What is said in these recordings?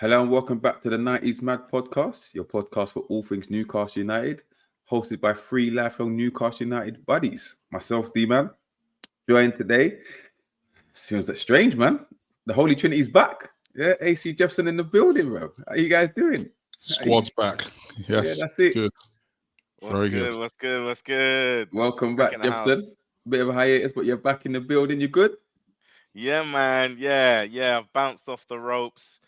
Hello and welcome back to the 90s Mad Podcast, your podcast for all things Newcastle United, hosted by three lifelong Newcastle United buddies. Myself, D-Man, joined today. Seems like strange, man. The Holy Trinity's back. Yeah, AC Jefferson in the building, bro. How you guys doing? Squad's back. Yes, yeah, that's it. Good. Very good. What's good? Welcome back, Jefferson. Bit of a hiatus, but you're back in the building. You good? Yeah, man. Yeah. I've bounced off the ropes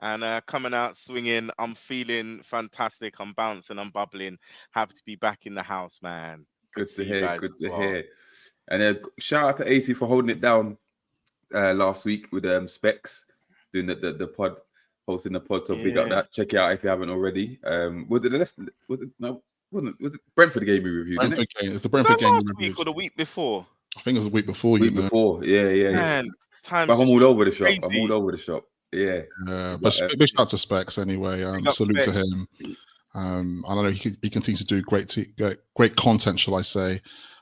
and coming out swinging. I'm feeling fantastic. I'm bouncing. I'm bubbling. Happy to be back in the house, man. Good to hear. And shout out to AC for holding it down last week with Specs doing the pod, hosting the pod. So big up that. Check it out if you haven't already. Was it Brentford game we reviewed? Brentford game. It's the Brentford game last week or the week before. I think it was the week before. Before, yeah. Man, but I'm all over the shop. Yeah. But big shout out to Specs anyway. Salute to him. I don't know. He continues to do great content, shall I say?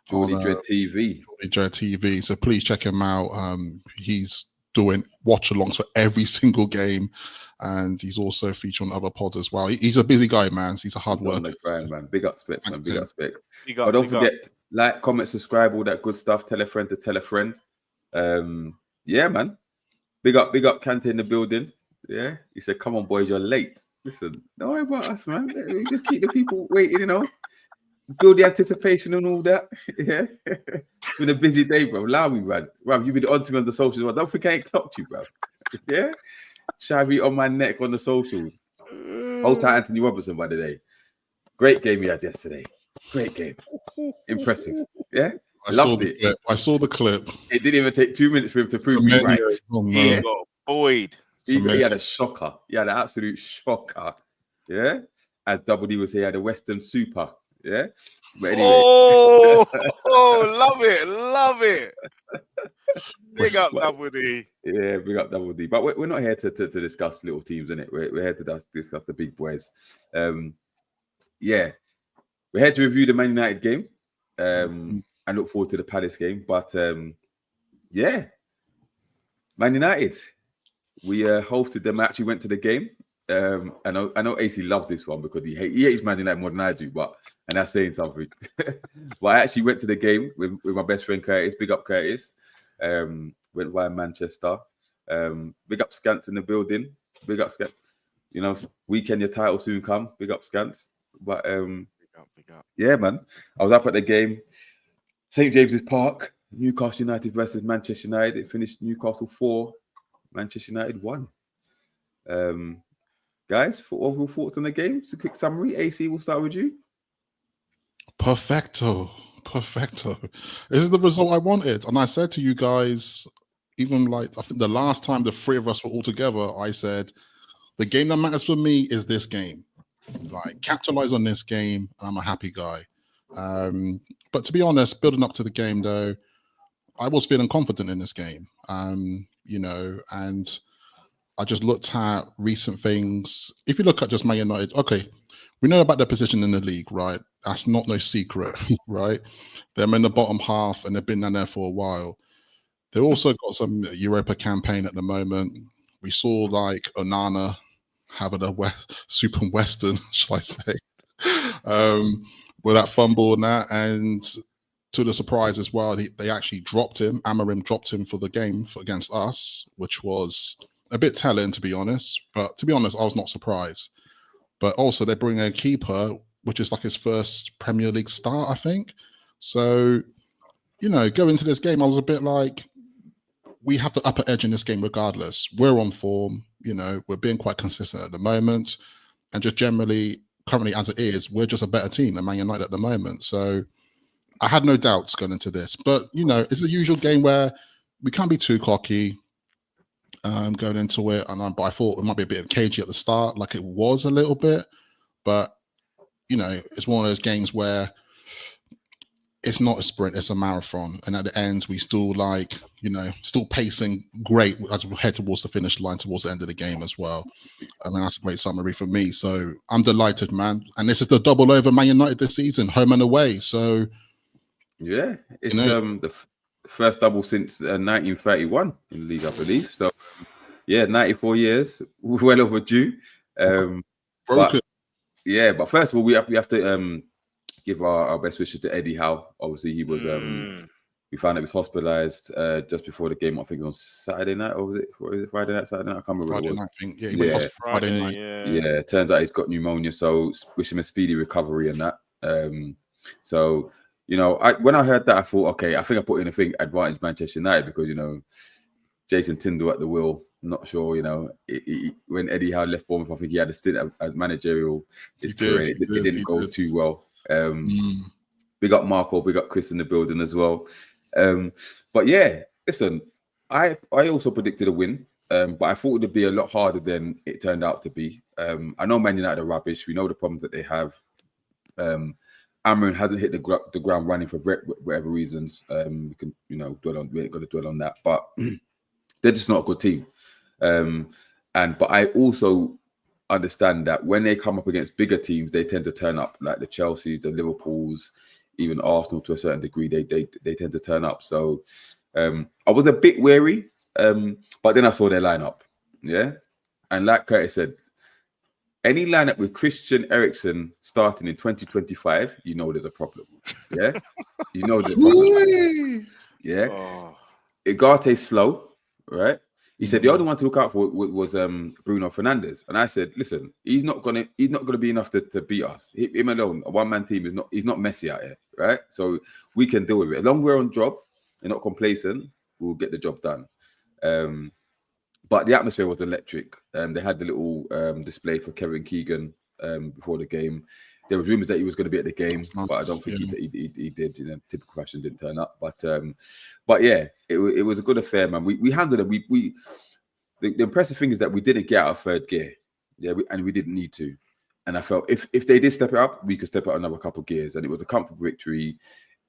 Geordie Dread TV. So please check him out. He's doing watch-alongs for every single game, and he's also featured on other pods as well. He's a busy guy, man. He's a hard worker. Man. Big up Specs, man. Big up Specs. But don't forget, like, comment, subscribe, all that good stuff. Tell a friend to tell a friend. Yeah, man. Big up Kante in the building. Yeah. He said, come on, boys, you're late. Listen, don't worry about us, man. We just keep the people waiting, Build the anticipation and all that. Yeah. It's been a busy day, bro. Allow me, man. Bro, you've been on to me on the socials. I don't think I ain't clocked you, bro. Yeah. Shabby on my neck on the socials. Hold tight, Anthony Robertson, by the day. Great game you had yesterday. Great game. Impressive. Yeah. Loved it. I saw the clip. It didn't even take 2 minutes for him to prove me right. He got buoyed. He had a shocker. He had an absolute shocker. Yeah. As Double D would say, he had a Western super. Yeah. But anyway. Love it. Big up Double D. Yeah, big up Double D. But we're not here to discuss little teams, innit? We're here to discuss the big boys. Yeah. We're here to review the Man United game. And look forward to the Palace game. But yeah. Man United. We hosted them, actually went to the game. I know AC loved this one because he hates Man United more than I do, and that's saying something. But I actually went to the game with my best friend Curtis. Big up Curtis. Went via Manchester. Big up Scants in the building. Big up Scants. Weekend your title soon come. Big up Scants. But big up. Yeah, man. I was up at the game. St. James's Park. Newcastle United versus Manchester United. It finished Newcastle 4, Manchester United 1. Guys, for overall thoughts on the game, just a quick summary. AC, we'll start with you. Perfecto. This is the result I wanted. And I said to you guys, even I think the last time the three of us were all together, I said, the game that matters for me is this game. Capitalize on this game, and I'm a happy guy. But to be honest, building up to the game, though, I was feeling confident in this game. And I just looked at recent things. If you look at just Man United, okay, we know about their position in the league, right? That's not no secret, right? They're in the bottom half and they've been down there for a while. They've also got some Europa campaign at the moment. We saw Onana having a super Western, shall I say, with that fumble and that. And to the surprise as well, they actually dropped him. Amorim dropped him for the game against us, which was a bit telling, to be honest. But to be honest, I was not surprised. But also, they bring a keeper, which is his first Premier League start, I think. So, going into this game, I was a bit we have the upper edge in this game regardless. We're on form. We're being quite consistent at the moment. And just generally, currently as it is, we're just a better team than Man United at the moment. So I had no doubts going into this. But, it's the usual game where we can't be too cocky. Going into it, but I thought it might be a bit cagey at the start, like it was a little bit, but it's one of those games where it's not a sprint, it's a marathon, and at the end we still still pacing great as we head towards the finish line towards the end of the game as well. I mean, that's a great summary for me, so I'm delighted, man. And this is the double over Man United this season, home and away. So yeah, it's the first double since 1931 in the league, I believe. So Yeah, 94 years, well overdue. Broken. But yeah, but first of all, we have to give our best wishes to Eddie Howe. Obviously, he was we found he was hospitalized just before the game. I think it was on Saturday night, or was it Friday night? Saturday night? I can't remember what it was. Night, I think. Yeah, he went hospital Friday night. Yeah, turns out he's got pneumonia, so wish him a speedy recovery and that. So you know, when I heard that, I thought, okay, I think I put in a thing advantage Manchester United because you know Jason Tindall at the wheel. Not sure, you know, when Eddie Howe left Bournemouth, I think he had a stint at managerial his career. It didn't go too well. Big up Marco, big up Chris in the building as well. But yeah, listen, I also predicted a win, but I thought it would be a lot harder than it turned out to be. I know Man United are rubbish. We know the problems that they have. Amrin hasn't hit the ground running for whatever reasons. We can, you know, we ain't got to dwell on that, but they're just not a good team. But I also understand that when they come up against bigger teams, they tend to turn up, like the Chelseas, the Liverpools, even Arsenal to a certain degree. They tend to turn up. So I was a bit wary, but then I saw their lineup. Yeah, and like Curtis said, any lineup with Christian Eriksen starting in 2025, you know there's a problem. Yeah, you know there's a problem. Yeah, Igate's slow, right? He said the only one to look out for was Bruno Fernandes, and I said, listen, he's not gonna be enough to beat us. Him alone, a one-man team he's not Messi out here, right? So we can deal with it. As long as we're on job and not complacent, we'll get the job done. But the atmosphere was electric. They had the little display for Kevin Keegan before the game. There was rumors that he was going to be at the game, but I don't think he did. You know, typical fashion, didn't turn up. But yeah, it was a good affair, man. We handled it. The impressive thing is that we didn't get out of third gear, and we didn't need to. And I felt if they did step it up, we could step it up another couple of gears, and it was a comfortable victory.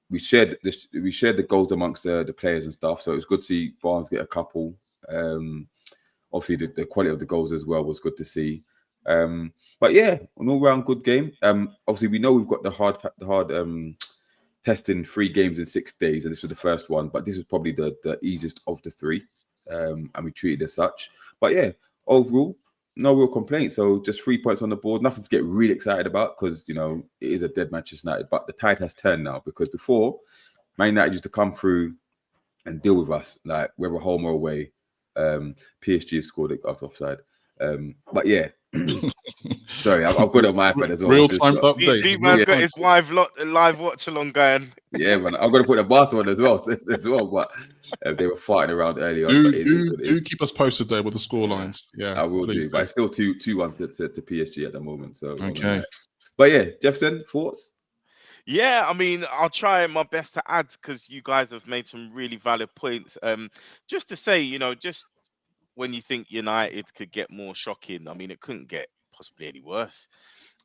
We shared the goals amongst the players and stuff, so it was good to see Barnes get a couple. Obviously, the quality of the goals as well was good to see. But yeah, an all-round good game. Obviously, we know we've got the hard testing 3 games in 6 days, and this was the first one. But this was probably the easiest of the 3, and we treated it as such. But yeah, overall, no real complaints. So just 3 points on the board. Nothing to get really excited about because you know it is a dead Manchester United. But the tide has turned now because before, Man United used to come through and deal with us like whether home or away. PSG scored it out offside. But yeah, sorry, I've got it on my iPad as well. Real-time update. D-Man's got his live watch along going. Yeah, man, I'm going to put the Barca one as well. But they were fighting around earlier. Do keep us posted there with the score lines. Yeah, I will do. But it's still 2-1 to PSG at the moment. So okay. But yeah, Jefferson, thoughts? Yeah, I mean, I'll try my best to add because you guys have made some really valid points. Just to say, you know, just when you think United could get more shocking, I mean, it couldn't get possibly any worse.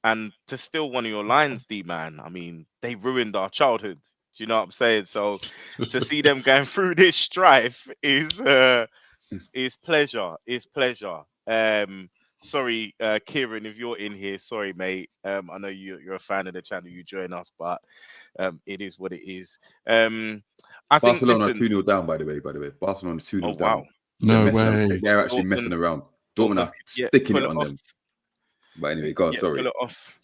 And to steal one of your lines, D-Man, I mean, they ruined our childhood. Do you know what I'm saying? So to see them going through this strife is pleasure. Is pleasure. Sorry, Kieran, if you're in here, sorry, mate. I know you're a fan of the channel, you join us, but it is what it is. I Barcelona think 2-0 down, by the way. Barcelona 2-0 down. Wow. No way. They're actually messing around. Dortmund are sticking it on them. But anyway, go on, sorry. Pull it off.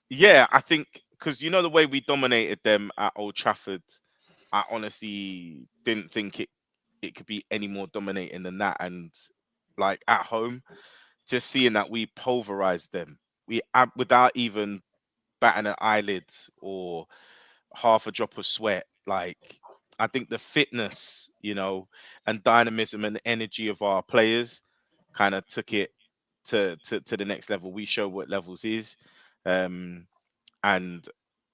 Yeah, I think because you know the way we dominated them at Old Trafford, I honestly didn't think it could be any more dominating than that. And like at home, just seeing that we pulverized them, without even batting an eyelid or half a drop of sweat. Like I think the fitness, you know, and dynamism and energy of our players kind of took it to the next level. We show what levels is, and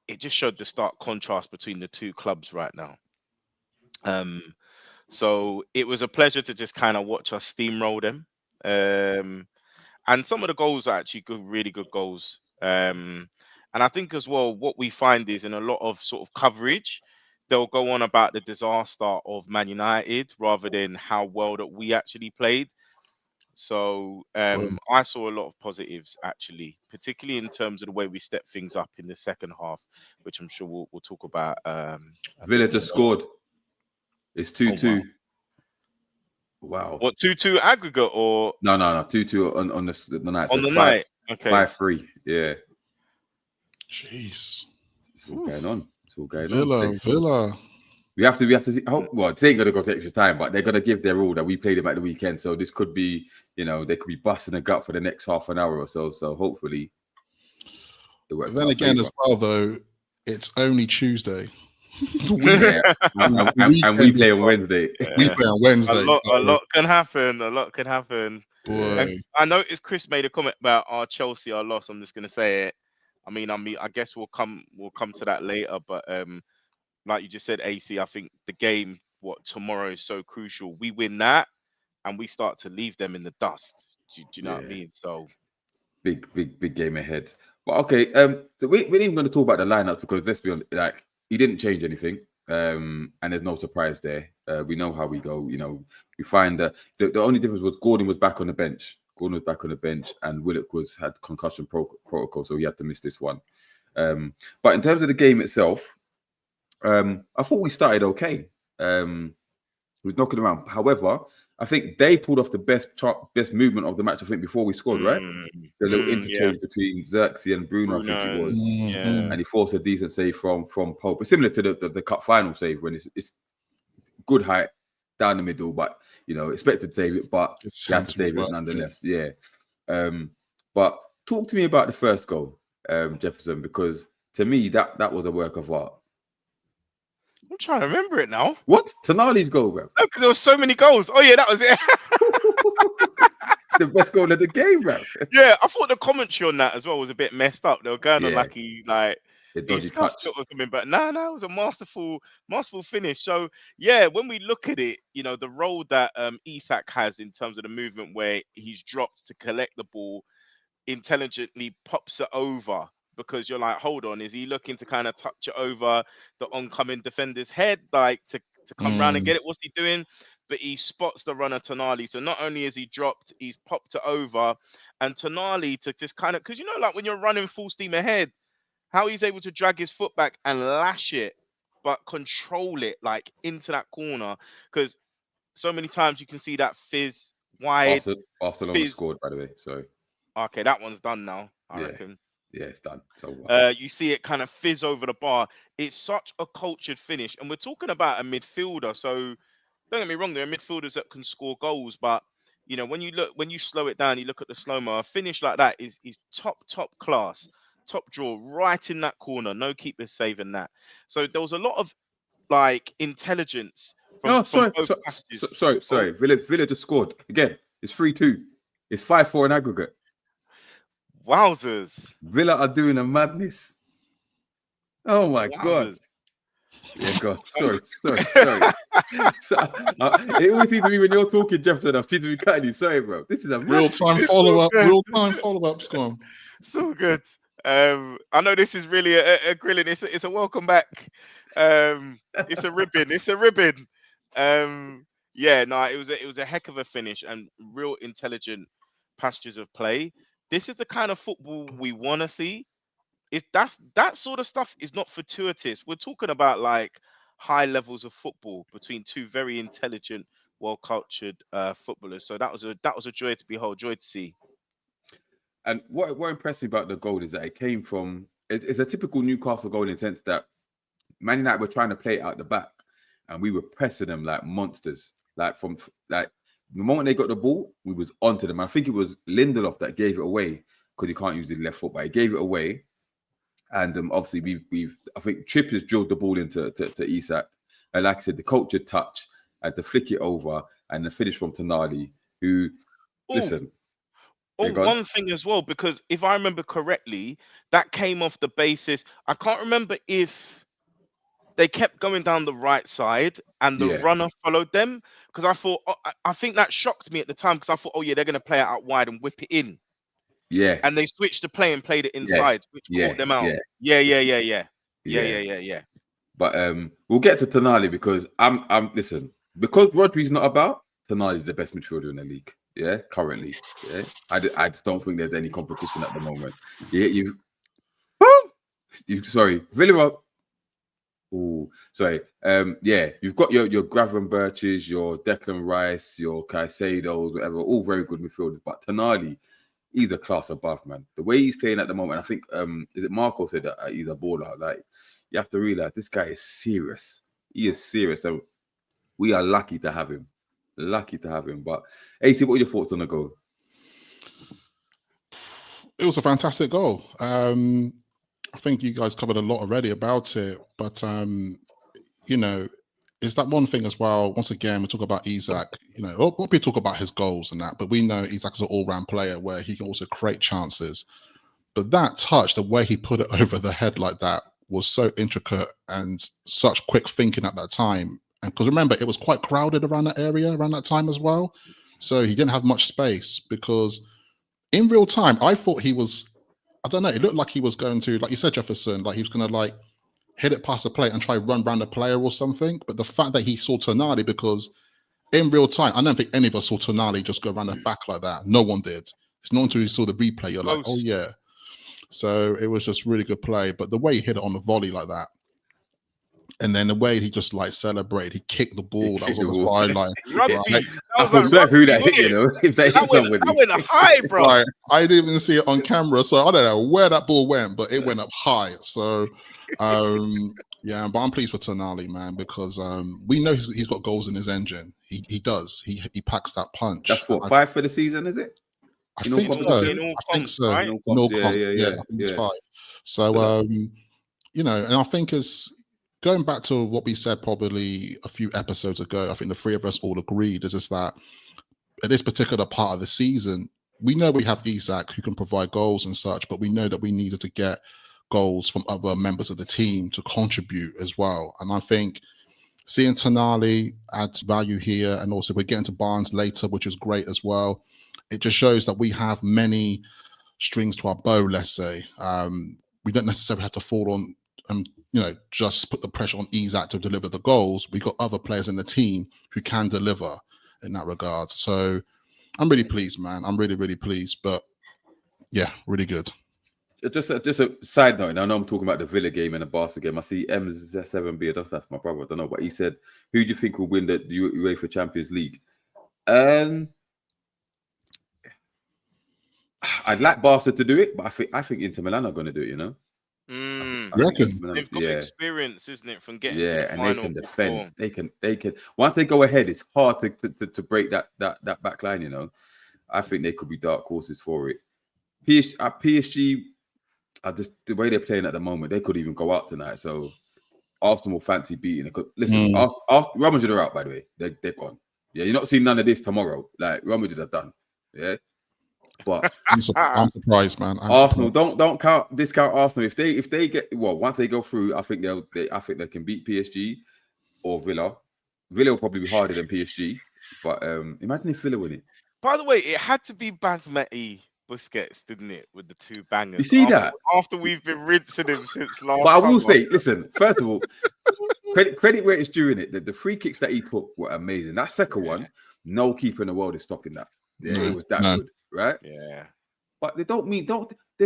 it just showed the stark contrast between the two clubs right now. So it was a pleasure to just kind of watch us steamroll them. And some of the goals are actually good, really good goals. And I think as well, what we find is in a lot of sort of coverage, they'll go on about the disaster of Man United rather than how well that we actually played. So I saw a lot of positives actually, particularly in terms of the way we stepped things up in the second half, which I'm sure we'll talk about. Villa just scored. It's 2-2. Wow. What 2-2 aggregate or No. 2-2 on the night. on So the night? Okay. 5-3. Yeah. Jeez. It's all going on. Villa. We have to see. Well, it ain't gonna go to extra time, but they're gonna give their all that we played them at the weekend. So this could be, they could be busting a gut for the next half an hour or so. So hopefully it works. But then again, as well, though, it's only Tuesday. Yeah. and we play on Wednesday. We play on Wednesday. A lot can happen. A lot can happen. Boy. And I noticed Chris made a comment about our Chelsea, our loss. I'm just gonna say it. I mean, I guess we'll come to that later. But like you just said, AC, I think the game tomorrow is so crucial. We win that, and we start to leave them in the dust. Do you know what I mean? So big game ahead. But okay, so we ain't even going to talk about the lineups because let's be honest, like he didn't change anything, and there's no surprise there. We know how we go. We find the only difference was Gordon was back on the bench. And Willock had concussion protocol, so he had to miss this one. But in terms of the game itself, I thought we started okay. We were knocking around. However, I think they pulled off the best movement of the match. I think before we scored, right? The little interchange between Xerxes and Bruno, I think it was. And he forced a decent save from Pope, but similar to the cup final save when it's good height down the middle, but expected to save it, but you had to save it nonetheless. Yeah. But talk to me about the first goal, Jefferson, because to me that was a work of art. I'm trying to remember it now. What? Tonali's goal, bro? No, because there were so many goals. Oh yeah, that was it. The best goal of the game, bro. Yeah, I thought the commentary on that as well was a bit messed up. They were going on like he dodgy touch or something, but no, it was a masterful finish. So yeah, when we look at it, the role that Isak has in terms of the movement where he's dropped to collect the ball, intelligently pops it over. Because you're like, hold on, is he looking to kind of touch it over the oncoming defender's head, like to come round and get it? What's he doing? But he spots the runner Tonali. So not only is he dropped, he's popped it over. And Tonali to just kind of, because like when you're running full steam ahead, how he's able to drag his foot back and lash it, but control it like into that corner. Because so many times you can see that fizz wide. Barcelona scored, by the way. So okay, that one's done now, I reckon. Yeah, it's done. So you see it kind of fizz over the bar. It's such a cultured finish, and we're talking about a midfielder. So don't get me wrong, there are midfielders that can score goals, but when you slow it down, you look at the slow-mo, a finish like that is top class, top draw, right in that corner. No keeper saving that. So there was a lot of like intelligence. Sorry. Villa just scored again. It's 3-2. It's 5-4 in aggregate. Wowzers. Villa are doing a madness. Oh my God. Yeah, God. Sorry. It always seems to me when you're talking, Jefferson, I seem to be cutting you. Sorry, bro. This is a real-time follow-ups gone. So good. I know this is really a grilling. It's a welcome back. It's a ribbon. It was a heck of a finish and real intelligent pastures of play. This is the kind of football we want to see. That sort of stuff is not fortuitous. We're talking about like high levels of football between two very intelligent, well-cultured footballers. So that was a joy to behold, joy to see. And what impressed me about the goal is that it came from. It's a typical Newcastle goal in the sense that Man United were trying to play it out the back, and we were pressing them like monsters. Like the moment they got the ball, we was onto them. I think it was Lindelof that gave it away because he can't use his left foot, but he gave it away. And obviously, I think Trippier's drilled the ball into Isak. And like I said, the cultured touch and to flick it over and the finish from Tonali, who, listen. One thing as well, because if I remember correctly, that came off the basis. I can't remember if they kept going down the right side and the runner followed them, because I thought, I think that shocked me at the time, because I thought, they're going to play it out wide and whip it in. Yeah. And they switched the play and played it inside, which caught them out. Yeah. But we'll get to Tonali because listen, because Rodri's not about, Tonali's the best midfielder in the league. Yeah, currently. Yeah. I just don't think there's any competition at the moment. Yeah, sorry, Villa Oh, sorry. Yeah, you've got your Gravenberches, your Declan Rice, your Caicedos, whatever, all very good midfielders. But Tonali, he's a class above, man. The way he's playing at the moment, I think, is it Marco said that he's a baller? Like, you have to realize this guy is serious. He is serious. So we are lucky to have him. Lucky to have him. But AC, what are your thoughts on the goal? It was a fantastic goal. I think you guys covered a lot already about it, but you know, it's that one thing as well. Once again, we talk about Isak. You know, a lot of people talk about his goals and that, but we know Isak is an all-round player where he can also create chances. But that touch, the way he put it over the head like that, was so intricate and such quick thinking at that time. And because remember, it was quite crowded around that area around that time as well, so he didn't have much space. Because in real time, I thought he was, I don't know, it looked like he was going to, like you said, Jefferson, like he was going to like hit it past the plate and try run around the player or something. But the fact that he saw Tonali, because in real time, I don't think any of us saw Tonali just go around the back like that. No one did. It's not until you saw the replay, you're like, oh yeah. So it was just really good play. But the way he hit it on the volley like that, and then the way he just like celebrated, he kicked the ball that was on the sideline. I forgot who that hit, you know. If they hit somebody, that went high, bro. Right. I didn't even see it on camera, so I don't know where that ball went, but it went up high. So, yeah, but I'm pleased with Tonali, man, because we know he's got goals in his engine. He does. He packs that punch. That's what, 5 for the season, is it? I think so. I think so. Right? Yeah, I think it's 5. So, you know, and I think it's going back to what we said probably a few episodes ago. I think the three of us all agreed is just that at this particular part of the season, we know we have Isak who can provide goals and such, but we know that we needed to get goals from other members of the team to contribute as well. And I think seeing Tonali add value here, and also we're getting to Barnes later, which is great as well. It just shows that we have many strings to our bow, let's say. We don't necessarily have to fall on you know, just put the pressure on Isak to deliver the goals. We got other players in the team who can deliver in that regard. So I'm really pleased, man. I'm really, really pleased. But yeah, really good. Just a side note. I know I'm talking about the Villa game and the Barca game. I see M7B. That's my brother. I don't know, but he said, "Who do you think will win the UEFA Champions League?" I'd like Barca to do it, but I think Inter Milan are going to do it. You know. They've got experience, isn't it, from getting to the final. And they can defend. They can. Once they go ahead, it's hard to break that back line. You know, I think they could be dark horses for it. PSG, just the way they're playing at the moment, they could even go out tonight. So Arsenal fancy beating. Listen, Real Madrid are out, by the way. They're gone. Yeah, you're not seeing none of this tomorrow. Like Real Madrid are done. Yeah. But I'm surprised, man. Arsenal, don't discount Arsenal. If they get once they go through, I think they can beat PSG or Villa. Villa will probably be harder than PSG. But imagine if Villa win it. By the way, it had to be Basmati Busquets, didn't it, with the 2 bangers? You see that? After we've been rinsing him since last. But I will say, listen. First of all, credit where it's due in it. The free kicks that he took were amazing. That second one, no keeper in the world is stopping that. Yeah, it was that good. Right? Yeah. But they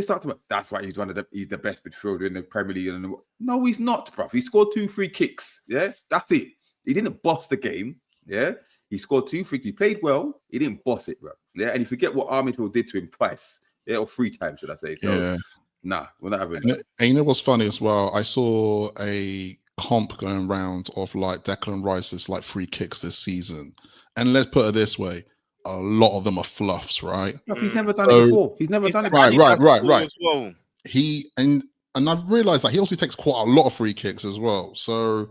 start to, that's why he's the best midfielder in the Premier League. No, he's not, bruv. He scored 2 free kicks. Yeah, that's it. He didn't boss the game. Yeah, he scored 2 free kicks. He played well. He didn't boss it, bruv. Yeah, and you forget what Armidfield did to him twice. Yeah, or 3 times, should I say? So, nah, we're not having that. And you know what's funny as well? I saw a comp going around of like Declan Rice's like free kicks this season, and let's put it this way. A lot of them are fluffs, right? No, he's never done it before. He's never done it before. Right. As well. He and I've realized that he also takes quite a lot of free kicks as well. So,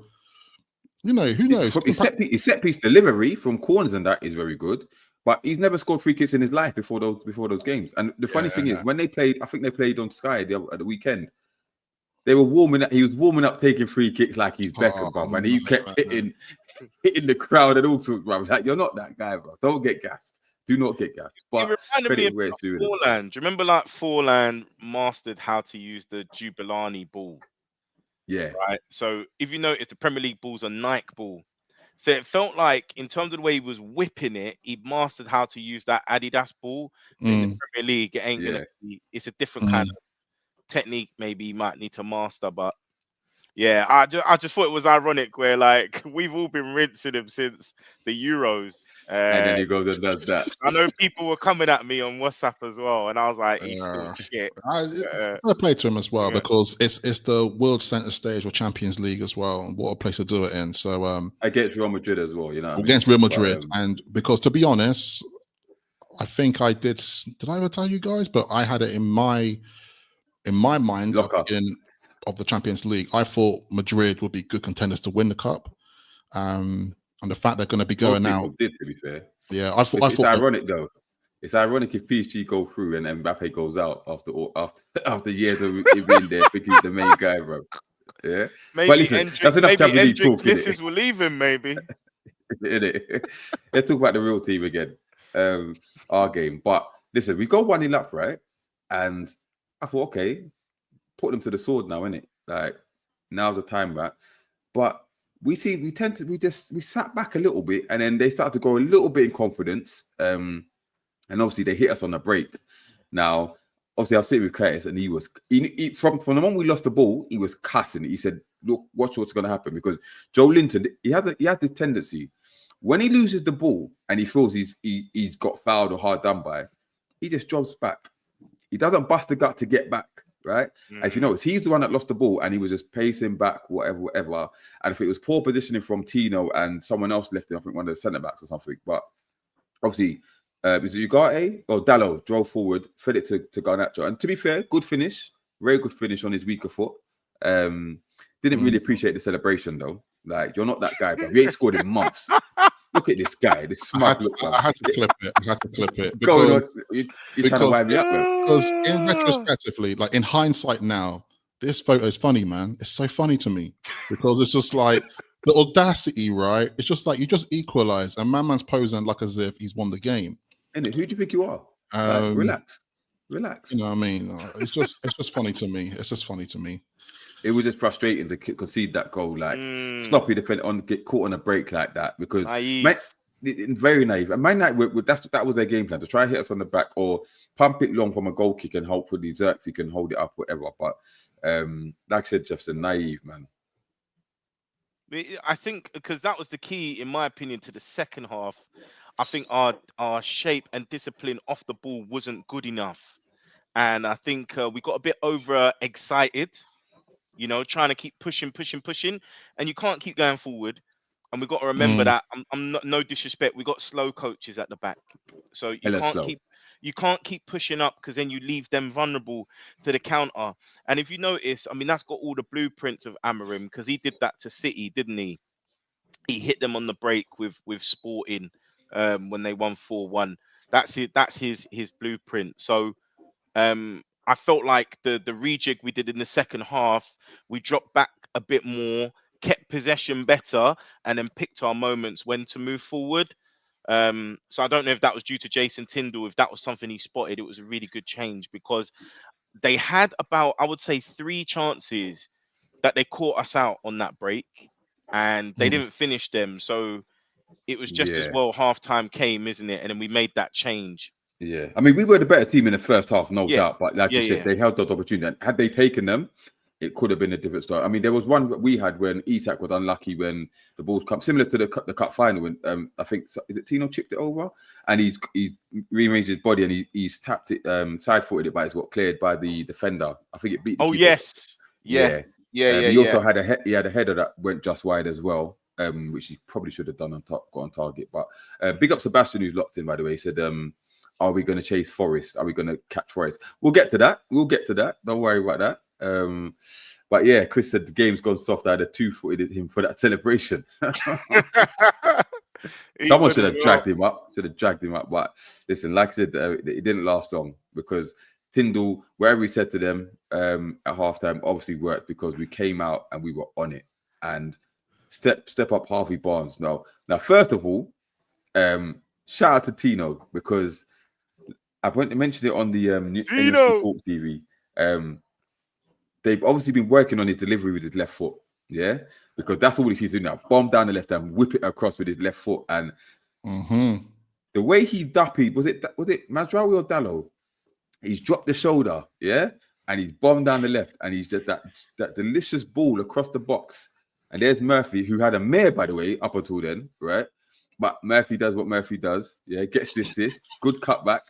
you know, who knows? His set piece delivery from corners and that is very good, but he's never scored free kicks in his life before those games. And the funny thing is, when they played, I think they played on Sky at the weekend. They were warming up. He was warming up, taking free kicks like he's Beckham, bro, and he kept hitting the crowd and all sorts, bro. Like, you're not that guy, bro. Don't get gassed. Do not get gassed. But it reminded me of Forlan. Do you remember like Forlan mastered how to use the Jubilani ball? Yeah. Right. So if you notice, the Premier League ball's a Nike ball. So it felt like, in terms of the way he was whipping it, he mastered how to use that Adidas ball. In the Premier League, it ain't gonna be. It's a different kind of technique. Maybe you might need to master, but Yeah, I just thought it was ironic where like we've all been rinsing him since the Euros. And then he goes and does that. I know people were coming at me on WhatsApp as well, and I was like, he's still Yeah. shit. I play to him as well because it's the world center stage or Champions League as well. And what a place to do it in. So against Real Madrid as well, you know. Against Real Madrid, and because to be honest, I think I did. Did I ever tell you guys? But I had it in my mind at the beginning of the Champions League. I thought Madrid would be good contenders to win the cup, and the fact they're going to be going out. Did, to be fair, yeah, I thought. It's ironic though. It's ironic if PSG go through and then Mbappe goes out after years of being there, thinking he's the main guy, bro. Yeah, maybe but listen, that's enough Champions League talk. Misses will leave him, maybe. Let's talk about the real team again. Our game, but listen, we go 1-0 up, right? And I thought, okay, put them to the sword now, innit? Like now's the time, right? But we sat back a little bit, and then they started to go a little bit in confidence. And obviously they hit us on the break. Now, obviously, I was sitting with Curtis, and he from the moment we lost the ball, he was cussing it. He said, "Look, watch what's going to happen," because Joe Linton, he has this tendency when he loses the ball and he feels he's got fouled or hard done by, he just drops back. He doesn't bust the gut to get back, right? And if you notice, he's the one that lost the ball and he was just pacing back, whatever. And if it was poor positioning from Tino and someone else left him, I think one of the centre backs or something. But obviously, is it Ugarte or Dallo drove forward, fed it to Garnacho. And to be fair, good finish, very good finish on his weaker foot. Didn't really appreciate the celebration though. Like, you're not that guy, bro. You ain't scored in months. Look at this guy, this smug look. I had to clip it. Because you're trying to wind me up, bro. Because in retrospectively, like in hindsight now, this photo is funny, man. It's so funny to me because it's just like the audacity, right? It's just like you just equalize and man's posing like as if he's won the game. And who do you think you are? Relax. You know what I mean? It's just funny to me. It's just funny to me. It was just frustrating to concede that goal, like sloppy defense get caught on a break like that because very naive. And Man United, that was their game plan, to try and hit us on the back or pump it long from a goal kick and hopefully Xerxes can hold it up, whatever. But like I said, just a naive man. I think because that was the key, in my opinion, to the second half. I think our shape and discipline off the ball wasn't good enough, and I think we got a bit over excited. You know, trying to keep pushing, and you can't keep going forward. And we've got to remember that I'm not, no disrespect, we got slow coaches at the back, so you can't keep pushing up because then you leave them vulnerable to the counter. And if you notice, I mean, that's got all the blueprints of Amorim because he did that to City, didn't he? He hit them on the break with Sporting when they won 4-1. That's it. That's his blueprint. So. I felt like the rejig we did in the second half, we dropped back a bit more, kept possession better, and then picked our moments when to move forward. So I don't know if that was due to Jason Tindall, if that was something he spotted. It was a really good change because they had about, I would say, 3 chances that they caught us out on that break, and they didn't finish them. So it was just as well halftime came, isn't it? And then we made that change. Yeah, I mean, we were the better team in the first half, no doubt. But like you said, they held that opportunity. And had they taken them, it could have been a different story. I mean, there was one that we had when Isak was unlucky when the balls come, similar to the cup final when I think is it Tino chipped it over and he's rearranged his body and he's tapped it side-footed it, but it's got cleared by the defender. I think it beat. The keeper. He also had a header that went just wide as well, which he probably should have done got on target. But big up Sebastian, who's locked in, by the way. He said, are we going to chase Forest? Are we going to catch Forest? We'll get to that. Don't worry about that. But yeah, Chris said the game's gone soft. I had a 2-footed him for that celebration. Someone should have dragged him up. But listen, like I said, it didn't last long because Tindall, wherever he said to them at halftime, obviously worked because we came out and we were on it. And step up Harvey Barnes. Now, first of all, shout out to Tino because I mentioned it on the NFC Talk TV. They've obviously been working on his delivery with his left foot, yeah, because that's all he sees to do now. Bomb down the left hand, whip it across with his left foot, and the way he duppied was it Mazraoui or Dallo? He's dropped the shoulder, yeah, and he's bombed down the left, and he's just that delicious ball across the box. And there's Murphy, who had a mare, by the way, up until then, right? But Murphy does what Murphy does. Yeah, gets the assist, good cutback.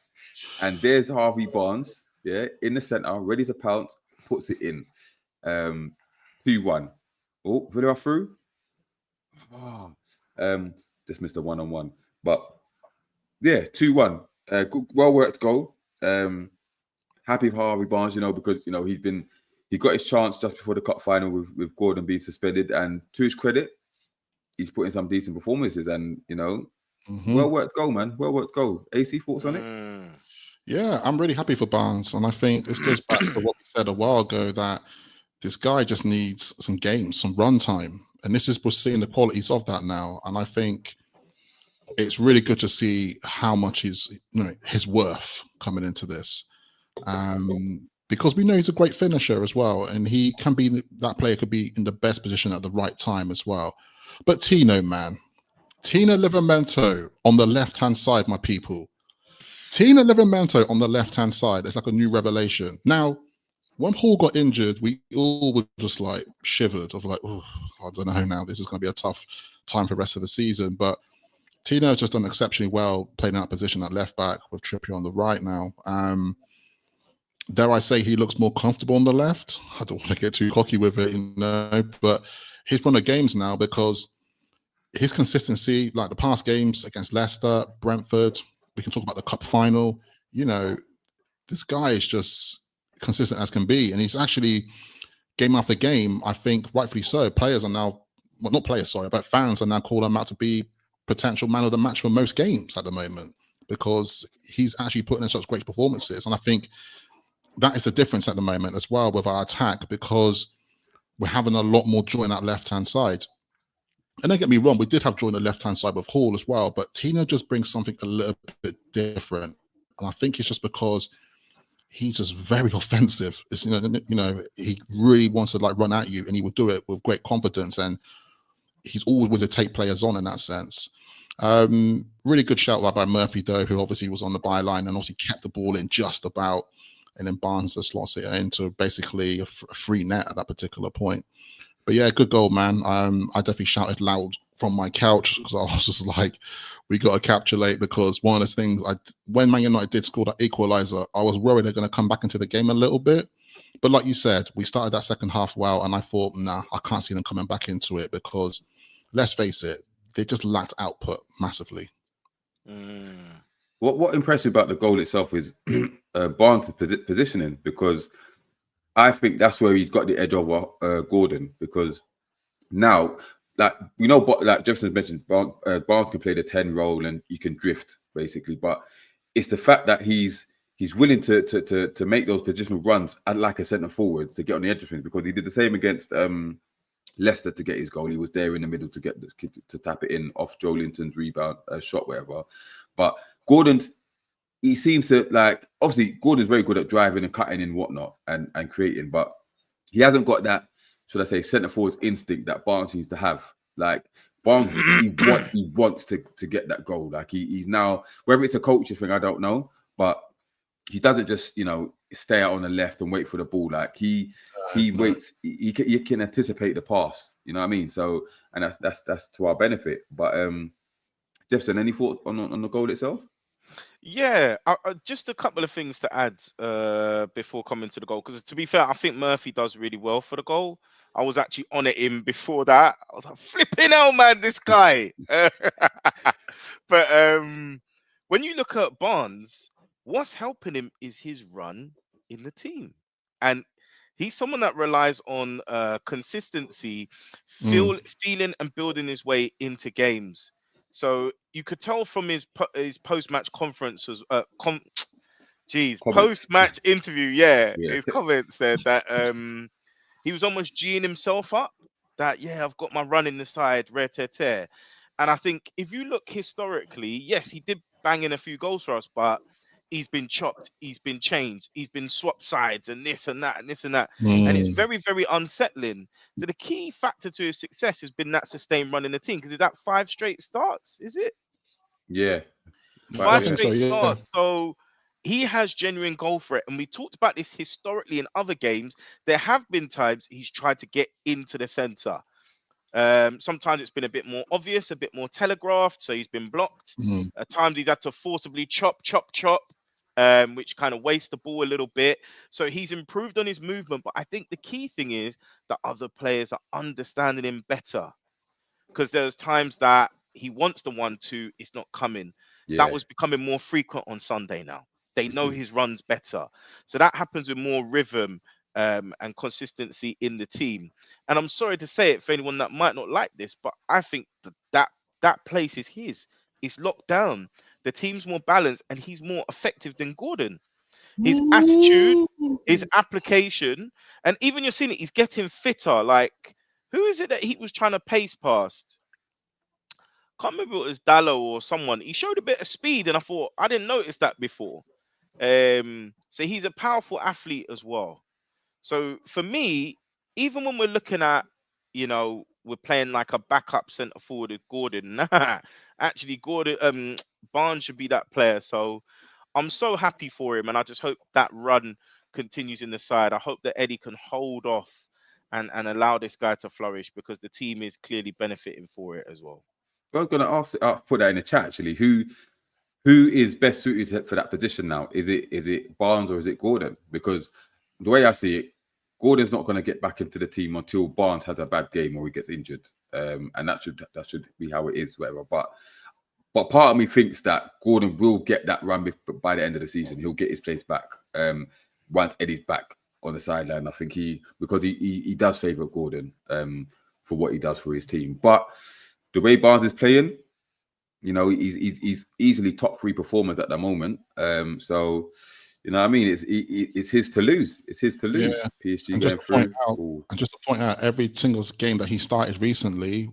And there's Harvey Barnes, yeah, in the centre, ready to pounce, puts it in. 2-1. Oh, Villa are through. Oh, just missed a 1-on-1. But yeah, 2-1. Well worked goal. Happy for Harvey Barnes, because he got his chance just before the cup final with Gordon being suspended, and to his credit, he's put in some decent performances, and well worked goal, man. Well worked goal. AC, thoughts on it? Yeah, I'm really happy for Barnes, and I think this goes back to what we said a while ago, that this guy just needs some games, some run time, and we're seeing the qualities of that now, and I think it's really good to see how much his worth coming into this. Because we know he's a great finisher as well, and that player could be in the best position at the right time as well. But Tino Livramento on the left-hand side, my people. Tino Livramento on the left-hand side is like a new revelation. Now, when Hall got injured, we all were just like shivered of like, oh, I don't know now, this is going to be a tough time for the rest of the season. But Tino has just done exceptionally well playing that position at left back with Trippier on the right now. Dare I say he looks more comfortable on the left? I don't want to get too cocky with it, but he's won the games now because his consistency, like the past games against Leicester, Brentford, we can talk about the cup final. This guy is just consistent as can be, and he's actually game after game. I think rightfully so. Players are now, well, not players, sorry, but fans are now calling him out to be potential man of the match for most games at the moment because he's actually putting in such great performances, and I think that is the difference at the moment as well with our attack, because we're having a lot more joy on that left-hand side. And don't get me wrong, we did have joy on the left-hand side with Hall as well, but Tino just brings something a little bit different. And I think it's just because he's just very offensive. It's, he really wants to run at you, and he will do it with great confidence. And he's always willing to take players on in that sense. Really good shout by Murphy, though, who obviously was on the byline and obviously kept the ball in just about. And then Barnes just slots it into basically a free net at that particular point. But yeah, good goal, man. I definitely shouted loud from my couch because I was just like, we got to capitulate, because one of the things, when Man United did score that equaliser, I was worried they're going to come back into the game a little bit. But like you said, we started that second half well, and I thought, nah, I can't see them coming back into it because, let's face it, they just lacked output massively. What impressed me about the goal itself is Barnes' positioning, because I think that's where he's got the edge over Gordon, because now, like Jefferson's mentioned, Barnes can play the 10 role and you can drift basically, but it's the fact that he's willing to make those positional runs like a centre forward to get on the edge of things, because he did the same against Leicester to get his goal. He was there in the middle to tap it in off Joe Linton's rebound shot, whatever. But Gordon, he seems to obviously Gordon's very good at driving and cutting and whatnot and creating, but he hasn't got that, should I say, centre forward's instinct that Barnes needs to have. Like Barnes, he wants to get that goal. Like he's now, whether it's a coaching thing, I don't know, but he doesn't just stay out on the left and wait for the ball. Like he waits. He can anticipate the pass. You know what I mean? So, and that's to our benefit. But Jefferson, any thoughts on the goal itself? Yeah, just a couple of things to add before coming to the goal. Because to be fair, I think Murphy does really well for the goal. I was actually on at him before that. I was like, flipping hell, man, this guy. But when you look at Barnes, what's helping him is his run in the team. And he's someone that relies on consistency, feeling and building his way into games. So you could tell from his post-match conference, post-match interview, his comments said that he was almost G'ing himself up. That I've got my run in the side, rare. And I think if you look historically, yes, he did bang in a few goals for us, but he's been chopped, he's been changed, he's been swapped sides, and this and that, and this and that. And it's very, very unsettling. So the key factor to his success has been that sustained run in the team. Because is that 5 straight starts? Is it? Yeah. 5 straight starts. So he has genuine goal threat. And we talked about this historically in other games. There have been times he's tried to get into the centre. Sometimes it's been a bit more obvious, a bit more telegraphed, so he's been blocked. At times he's had to forcibly chop, which kind of wastes the ball a little bit. So he's improved on his movement, but I think the key thing is that other players are understanding him better, because there's times that he wants the 1-2, it's not coming. That was becoming more frequent on Sunday now. They know his runs better. So that happens with more rhythm and consistency in the team. And I'm sorry to say it for anyone that might not like this, but I think that place is his. It's locked down. The team's more balanced and he's more effective than Gordon. His attitude, his application, and even you're seeing it, he's getting fitter. Like, who is it that he was trying to pace past? Can't remember if it was Dallo or someone. He showed a bit of speed, and I thought, I didn't notice that before. So he's a powerful athlete as well. So for me, even when we're looking at, we're playing like a backup centre forward with Gordon. Nah, actually, Barnes should be that player. So I'm so happy for him, and I just hope that run continues in the side. I hope that Eddie can hold off and allow this guy to flourish, because the team is clearly benefiting for it as well. I was going to ask, put that in the chat actually. Who is best suited for that position now? Is it Barnes or is it Gordon? Because the way I see it, Gordon's not going to get back into the team until Barnes has a bad game or he gets injured, and that should be how it is, whatever. But part of me thinks that Gordon will get that run by the end of the season. He'll get his place back once Eddie's back on the sideline. I think because he does favour Gordon for what he does for his team. But the way Barnes is playing, he's easily top 3 performers at the moment. So, you know what I mean? It's his to lose. It's his to lose. Yeah. PSG and just to point out, every single game that he started recently,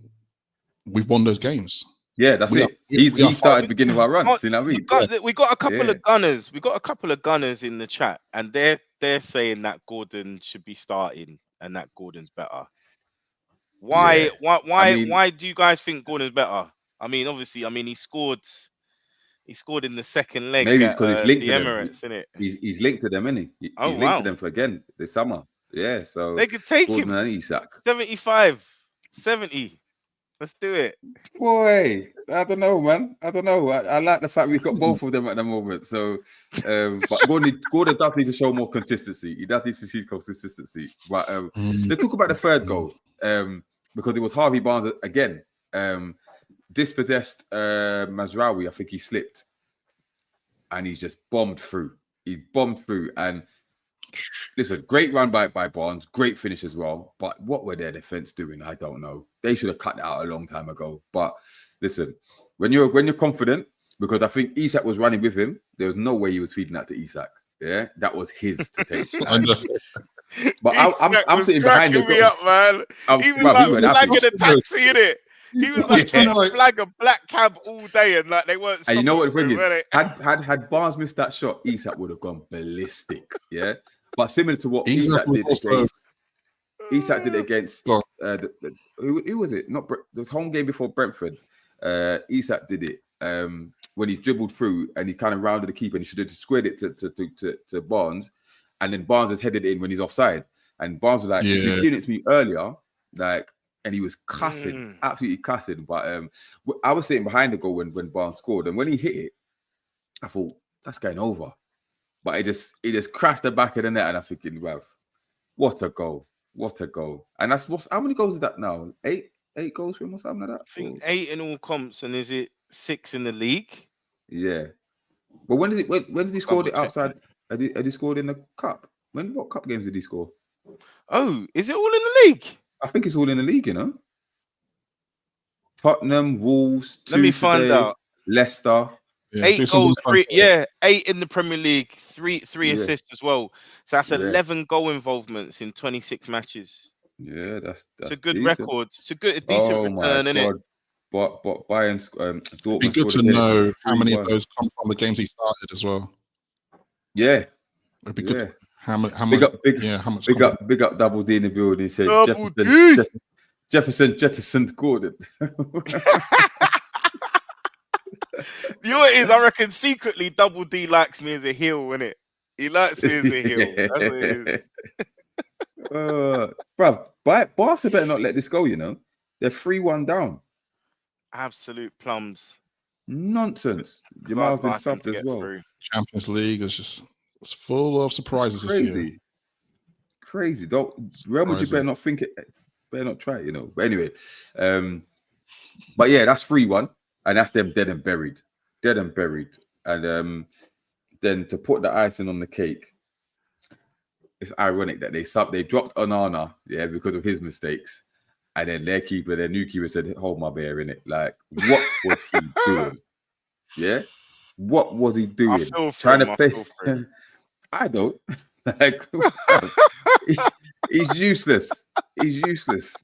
we've won those games. Yeah, that's it. He started beginning of our run. You know what I mean? We got a couple of gunners. We got a couple of gunners in the chat, and they're saying that Gordon should be starting and that Gordon's better. Why do you guys think Gordon's better? I mean, obviously, he scored in the second leg. Maybe it's because he's linked the to Emirates, them. isn't it? He's linked to them, isn't he? He's linked to them for again this summer. Yeah, so they could take Gordon him. And Isak. 75, 70. Let's do it. Boy, I don't know, man. I don't know. I like the fact we've got both of them at the moment. So, but Gordon does need to show more consistency. He does need to see consistency. But let's talk about the third goal. Because it was Harvey Barnes again. Dispossessed Mazraoui, I think he slipped. And he's just bombed through. And listen, great run by Barnes, great finish as well. But what were their defense doing? I don't know. They should have cut that out a long time ago. But listen, when you're confident, because I think Isak was running with him, there was no way he was feeding that to Isak. Yeah, that was his to take. But I'm sitting behind the goal. Up, man. He was like flagging a taxi, innit? He was like trying to flag a black cab all day, and like they weren't. And you know what the thing is? Had Barnes missed that shot, Isak would have gone ballistic. Yeah, but similar to what Isak did against who was it? Not the home game before Brentford. Isak did it when he dribbled through and he kind of rounded the keeper, and he should have squared it to Barnes. And then Barnes has headed in when he's offside. And Barnes was like, if you'd given it to me earlier, and he was cussing, absolutely cussing. But I was sitting behind the goal when Barnes scored. And when he hit it, I thought, that's going over. But it just crashed the back of the net. And I'm thinking, wow, what a goal. What a goal. And how many goals is that now? 8 goals for him or something like that? I think 8 in all comps. And is it 6 in the league? Yeah. But when did he score it outside? Had he scored in the cup? What cup games did he score? Oh, is it all in the league? I think it's all in the league, Tottenham, Wolves, 2 Let me find out. Leicester. Yeah, 8 goals, 3. Yeah, 8 in the Premier League, 3 assists as well. So that's 11 goal involvements in 26 matches. Yeah, that's a good decent record. It's a decent return, isn't it? But Bayern, Dortmund. It'd be good to know how many of those come from the games he started as well. Yeah, it'd be good. Yeah. How much? Big up Double D in the building. He said Jefferson jettisoned Gordon. You know what it is? I reckon secretly Double D likes me as a heel, innit? He likes me as a heel. That's what it is. Bruv, Barca better not let this go, you know. They're 3-1 down. Absolute plums. Nonsense. Jamal's been subbed as well. Through. Champions League is just it's full of surprises this year. Crazy. Real Madrid better not think it. Better not try it, you know. But anyway, but yeah, that's 3-1, and that's them dead and buried. And then to put the icing on the cake, it's ironic that they dropped Onana, yeah, because of his mistakes, and then their new keeper said, "Hold my beer," in it. Like, what was he doing? Yeah, what was he doing? Trying to play? I don't. Like, he's useless. He's useless.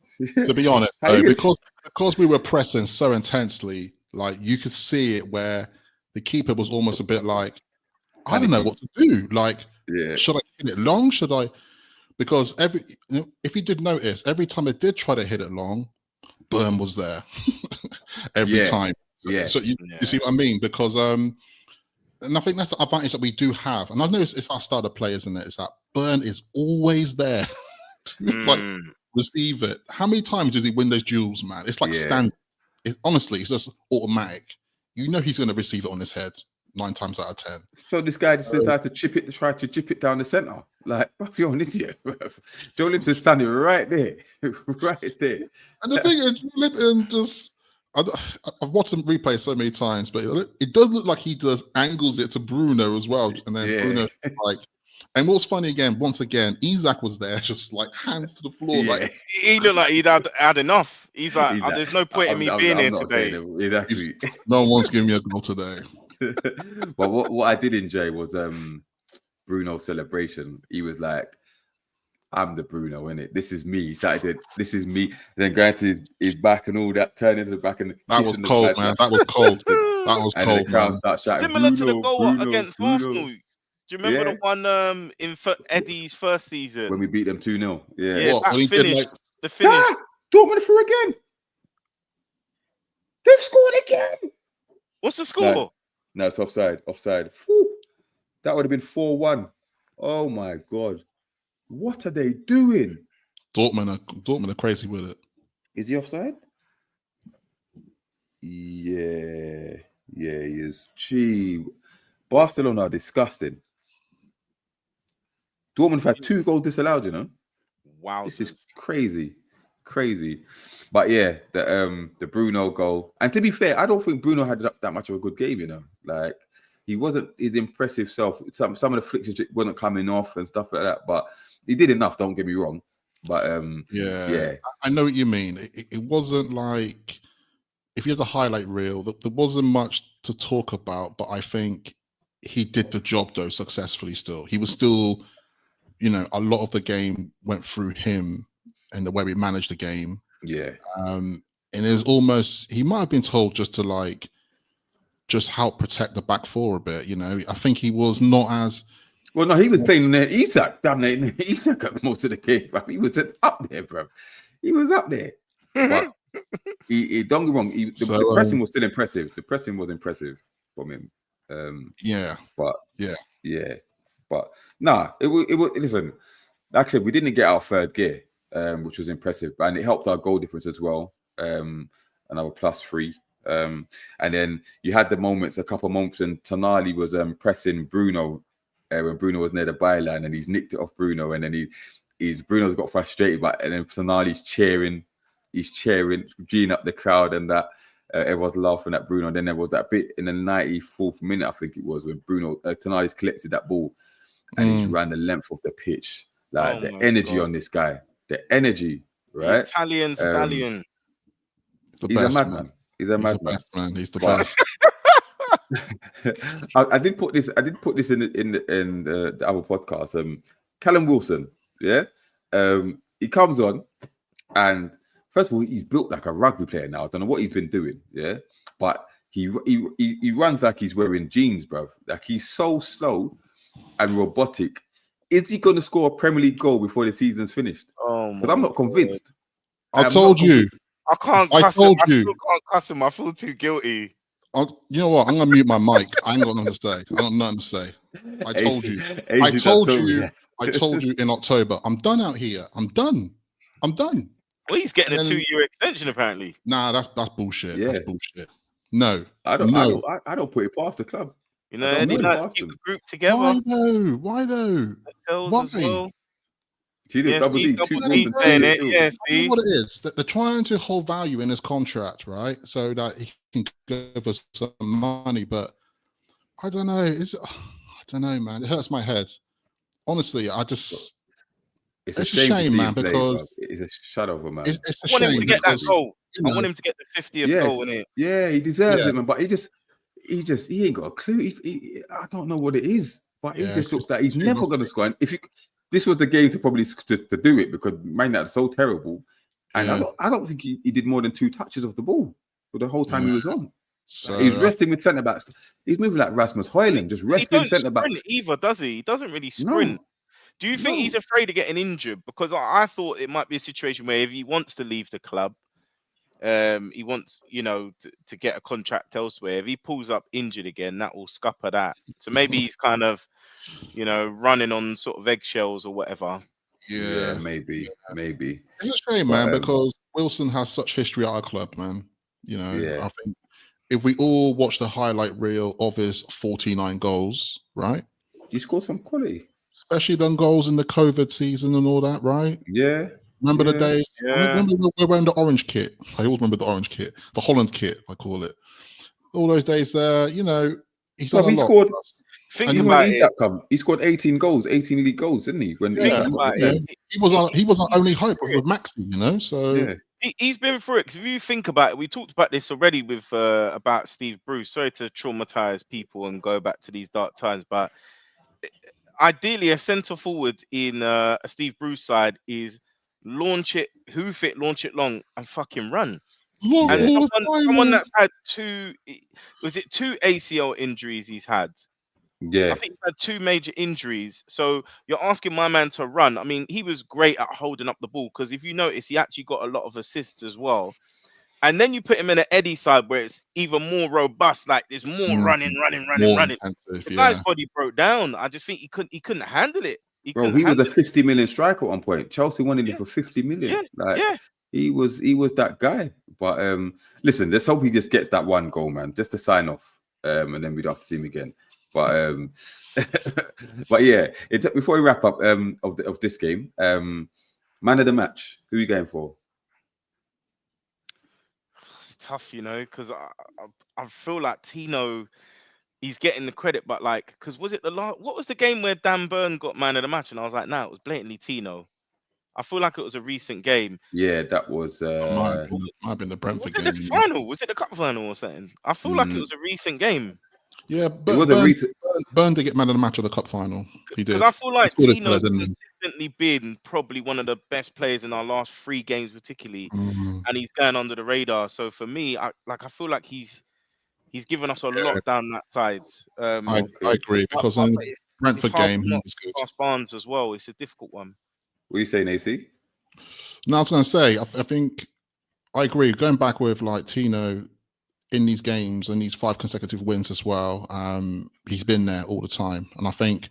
To be honest, though, because we were pressing so intensely, like you could see it where the keeper was almost a bit like, I don't know what to do. Like, should I hit it long? Should I? Because if you did notice, every time I did try to hit it long, Burn was there every time. So you see what I mean? Because and I think that's the advantage that we do have. And I've noticed it's our style of play, isn't it? It's that Burn is always there to like receive it. How many times does he win those duels, man? It's like standard. Honestly, it's just automatic. You know he's going to receive it on his head 9 times out of 10. So this guy just decided to try to chip it down the centre. Like, you're an idiot. Joelinton's standing right there. Right there. And the thing is, I've watched him replay so many times, but it does look like he does angles it to Bruno as well. And then Bruno, like, and what's funny again, once again, Isak was there, just like hands to the floor. Like, he looked like he'd had enough. He's like, there's no point in me being here today. Exactly. No one's giving me a goal today. But what I did enjoy was Bruno's celebration. He was like, I'm the Bruno, innit? This is me. He started, this is me. Then going to his back and all that, turning to the back. And that was cold, man. That was cold. That was cold, man. Similar to the goal against Arsenal. Do you remember the one in Eddie's first season? When we beat them 2-0. Yeah, the finish. Dortmund through again. They've scored again. What's the score? No, it's offside. Whew. That would have been 4-1. Oh, my God. What are they doing? Dortmund are crazy with it. Is he offside? Yeah, he is. Gee, Barcelona are disgusting. Dortmund have had 2 goals disallowed, you know? Wow. This is crazy. But yeah, the Bruno goal. And to be fair, I don't think Bruno had that much of a good game, you know? Like, he wasn't his impressive self. Some of the flicks wasn't coming off and stuff like that, but he did enough, don't get me wrong. But yeah. I know what you mean. It wasn't like, if you had the highlight reel, there wasn't much to talk about, but I think he did the job though successfully still. He was still, you know, a lot of the game went through him and the way we managed the game. Yeah. And it's almost, he might have been told just to just help protect the back four a bit, you know. I think he was not as... Well, no, he was playing Isak, dominating Isak at most of the game, bro. He was up there, bro. He was up there. But he don't get wrong, the pressing was still impressive. The pressing was impressive from him. But nah, it was listen, like I said, we didn't get our third gear, which was impressive, and it helped our goal difference as well. Another +3. And then you had a couple of moments when Tonali was pressing Bruno when Bruno was near the byline, and he's nicked it off Bruno, and then Bruno's got frustrated, and then Tonali's cheering, geeing up the crowd, and that everyone's laughing at Bruno. And then there was that bit in the 94th minute, I think it was, when Tonali's collected that ball and he ran the length of the pitch. Like the energy on this guy, the energy, right? The Italian stallion. He's a madman. He's a madman. He's the best. I did put this in the other podcast. Callum Wilson, yeah. He comes on, and first of all, he's built like a rugby player now. I don't know what he's been doing, yeah. But he runs like he's wearing jeans, bro. Like, he's so slow and robotic. Is he going to score a Premier League goal before the season's finished? Because I'm not convinced. I told you. I can't cuss him. I still can't cuss him. I feel too guilty. You know what? I'm gonna mute my mic. I ain't got nothing to say. I got nothing to say. I told you. I told you in October. I'm done out here. I'm done. Well, he's getting a 2-year extension apparently. Nah, that's bullshit. Yeah. That's bullshit. No, I don't put it past the club. You know, Eddie likes to keep the group together. Why though? Why? As well. See the double D saying it. Yeah, see what it is. They're trying to hold value in his contract, right? So that he can give us some money. But I don't know. I don't know, man. It hurts my head. Honestly, it's a shame, man, because it's a shadow of a man. It's a I want shame him to get that goal. I want him to get the 50th goal in it. Yeah, he deserves it, man. But he ain't got a clue. I don't know what it is, but he just looks like he's never going to score. And this was the game to probably just to do it, because Man United so terrible, and I don't think he did more than 2 touches of the ball for the whole time he was on. So he's resting with centre backs. He's moving like Rasmus Højlund, just resting centre backs. He doesn't sprint either, does he? He doesn't really sprint. No. Do you think he's afraid of getting injured? Because I thought it might be a situation where if he wants to leave the club, he wants, to get a contract elsewhere. If he pulls up injured again, that will scupper that. So maybe he's kind of, running on sort of eggshells or whatever. Yeah, maybe. It's a shame, man, because Wilson has such history at our club, man. I think if we all watch the highlight reel of his 49 goals, right? He scored some quality. Especially them goals in the COVID season and all that, right? Yeah. Remember the days? Yeah. Remember we were wearing the orange kit? I always remember the orange kit. The Holland kit, I call it. All those days there, he's done a lot. Scored. Think about it. He scored 18 goals, 18 league goals, didn't he? He was our only hope with Maxi, so he's been through it. Because if you think about it, we talked about this already with about Steve Bruce. Sorry to traumatize people and go back to these dark times, but ideally a centre forward in a Steve Bruce side is launch it, hoof it, launch it long, and fucking run. And someone that's had 2 ACL injuries he's had. Yeah, I think he had 2 major injuries. So you're asking my man to run. I mean, he was great at holding up the ball, because if you notice, he actually got a lot of assists as well. And then you put him in an Eddie side where it's even more robust, like there's more running. The guy's body broke down. I just think he couldn't handle it. He was a 50 million striker at one point. Chelsea wanted him for 50 million. He was that guy. But listen, let's hope he just gets that 1 goal, man, just to sign off. And then we'd have to see him again. But but yeah, before we wrap up of this game, man of the match, who are you going for? It's tough, because I feel like Tino, he's getting the credit, but because was it what was the game where Dan Burn got man of the match, and I was like, no, it was blatantly Tino. I feel like it was a recent game. Yeah, that was might have been the Brentford game. Was it the final? Was it the cup final or something? I feel like it was a recent game. Yeah, but Burn did get man of the match of the cup final. He did. Because I feel like Tino's consistently been probably one of the best players in our last 3 games, particularly, and he's going under the radar. So for me, I feel like he's given us a lot down that side. I agree, because on the Brentford game, he was good. Past Barnes as well. It's a difficult one. What are you saying, AC? No, I was going to say, I think I agree. Going back with Tino in these games and these 5 consecutive wins as well, he's been there all the time. And I think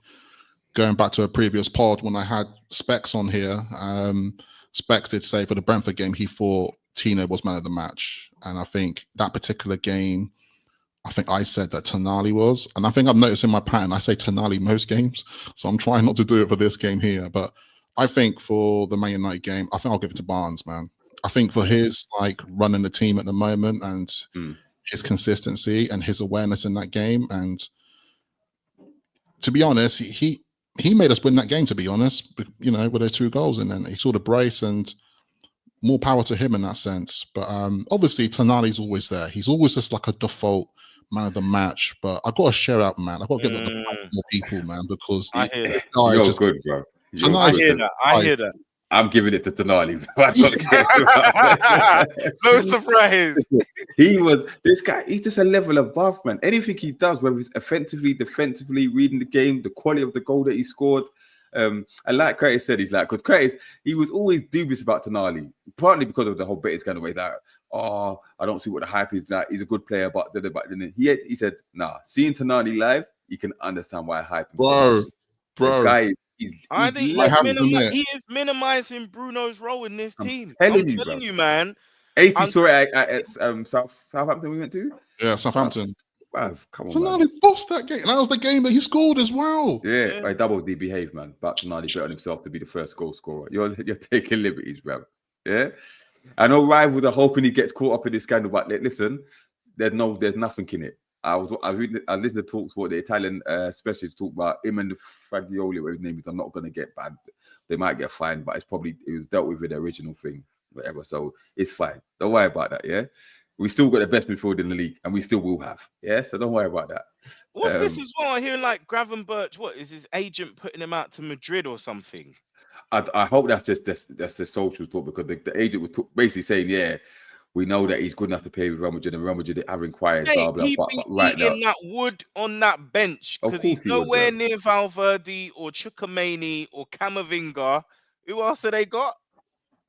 going back to a previous pod when I had Specs on here, Specs did say for the Brentford game, he thought Tino was man of the match. And I think that particular game, I think I said that Tonali was. And I think I've noticed in my pattern, I say Tonali most games. So I'm trying not to do it for this game here. But I think for the Man United game, I think I'll give it to Barnes, man. I think for his running the team at the moment and his consistency and his awareness in that game, and to be honest, he made us win that game, to be honest, with those 2 goals, and then he saw the brace, and more power to him in that sense. But obviously Tonali's always there. He's always just like a default man of the match. But I've got to share out, man. I've got to give it to more people, man, because this guy is just good, bro. I hear that. I'm giving it to Tonali. No surprise. This guy, he's just a level above, man. Anything he does, whether it's offensively, defensively, reading the game, the quality of the goal that he scored. And like Curtis said, because Curtis, he was always dubious about Tonali, partly because of the whole Betis going away. oh, I don't see what the hype is. Like, he's a good player, but then he said, nah, seeing Tonali live, you can understand why hype him so much. The guy, he's he is minimizing Bruno's role in this team. I'm telling you, man. 80 saw it at Southampton we went to? Yeah, Southampton. Bruv, come on, Tonali man. bossed that game. And that was the game that he scored as well. Yeah. By double D behave, man. But Tonali bet on himself to be the first goal scorer. You're taking liberties, bruv. Yeah. I know rivals are hoping he gets caught up in this scandal, but listen, there's nothing in it. I listened to talks what the Italian specialists talk about him and the Fagioli, whatever his name is. I'm not gonna get banned. They might get fined, but it was dealt with the original thing, whatever. So it's fine. Don't worry about that. Yeah, we still got the best midfield in the league, and we still will have. Yeah, so don't worry about that. What's this as well? I hear like Gravenberch. What is his agent putting him out to Madrid or something? I hope that's the social talk, because the agent was basically saying, yeah, we know that he's good enough to play with Real Madrid, and Real Madrid have inquired. Hey, blah blah. He'd But be right eating now, that wood on that bench, because he's nowhere near Valverde or Chukwuemeni or Camavinga. Who else have they got?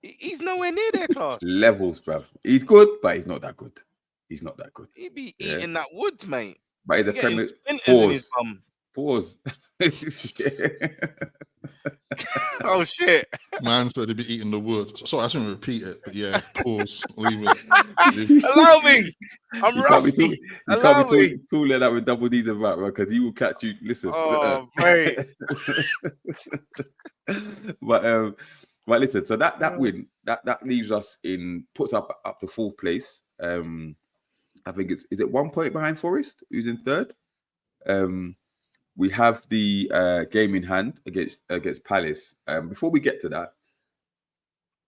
He's nowhere near their class. Levels, bruv. He's good, but he's not that good. He's not that good. He'd be eating that wood, mate. But he's a Premier. Pause. Oh shit! Man said he'd be eating the wood. Sorry, I shouldn't repeat it. But yeah, pause. Leave it. Allow me. I'm rusty. Allow me. Cool like that with double D's about, because he will catch you. Listen. Oh, mate. But listen. So that win that leaves us puts up to fourth place. I think is it 1 point behind Forest, who's in third. We have the game in hand against Palace. Before we get to that,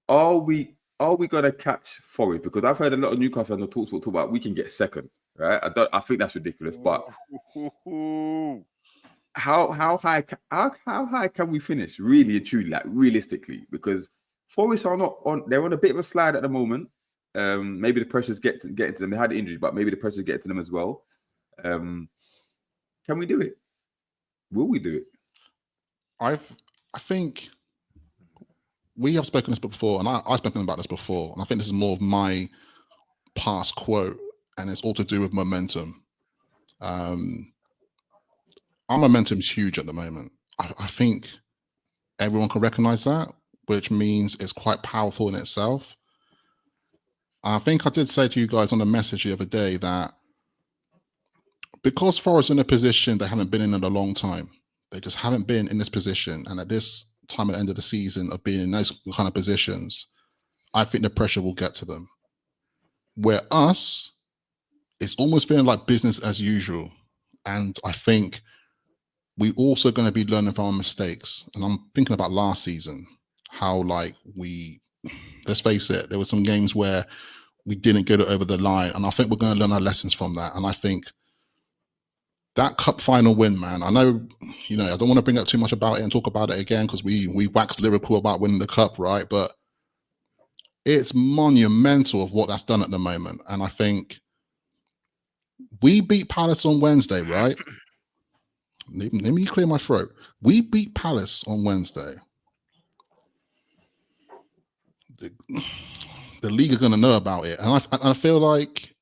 are we gonna catch Forest? Because I've heard a lot of Newcastle fans talk about we can get second, right? I think that's ridiculous. But how high can we finish? Really and truly, like realistically, because Forest are not on. They're on a bit of a slide at the moment. Maybe the pressures get to them. They had injuries, but maybe the pressures get to them as well. Can we do it? Will we do it? I think we have spoken this before, and I've spoken about this before, and I think this is more of my past quote, and it's all to do with momentum. Our momentum is huge at the moment. I think everyone can recognize that, which means it's quite powerful in itself. I think I did say to you guys on the message the other day that because Forest are in a position they haven't been in a long time, they just haven't been in this position, and at this time at the end of the season of being in those kind of positions, I think the pressure will get to them. Where us, it's almost feeling like business as usual, and I think we're also going to be learning from our mistakes. And I'm thinking about last season, how like let's face it, there were some games where we didn't get it over the line, and I think we're going to learn our lessons from that. And I think that cup final win, man, I know, I don't want to bring up too much about it and talk about it again because we waxed lyrical about winning the cup, right? But it's monumental of what that's done at the moment. And I think we beat Palace on Wednesday, right? Let me clear my throat. We beat Palace on Wednesday. The league are going to know about it. And I feel like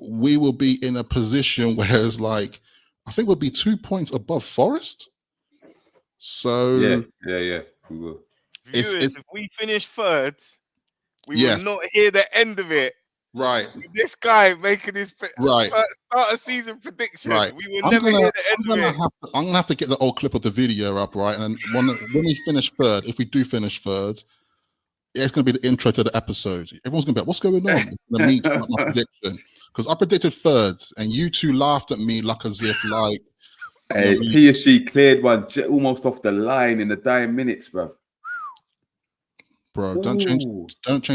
we will be in a position where it's like, I think we'll be 2 points above Forest. So yeah, we will. If we finish third, we will not hear the end of it. Right. This guy making his start of season prediction. Right. We will never hear the end of it. I'm going to have to get the old clip of the video up, right? And when we finish third, if we do finish third, it's going to be the intro to the episode. Everyone's going to be like, what's going on? The meat my prediction. Because I predicted third, and you two laughed at me like as if like... Hey, PSG cleared one almost off the line in the dying minutes, bro. Bro, don't change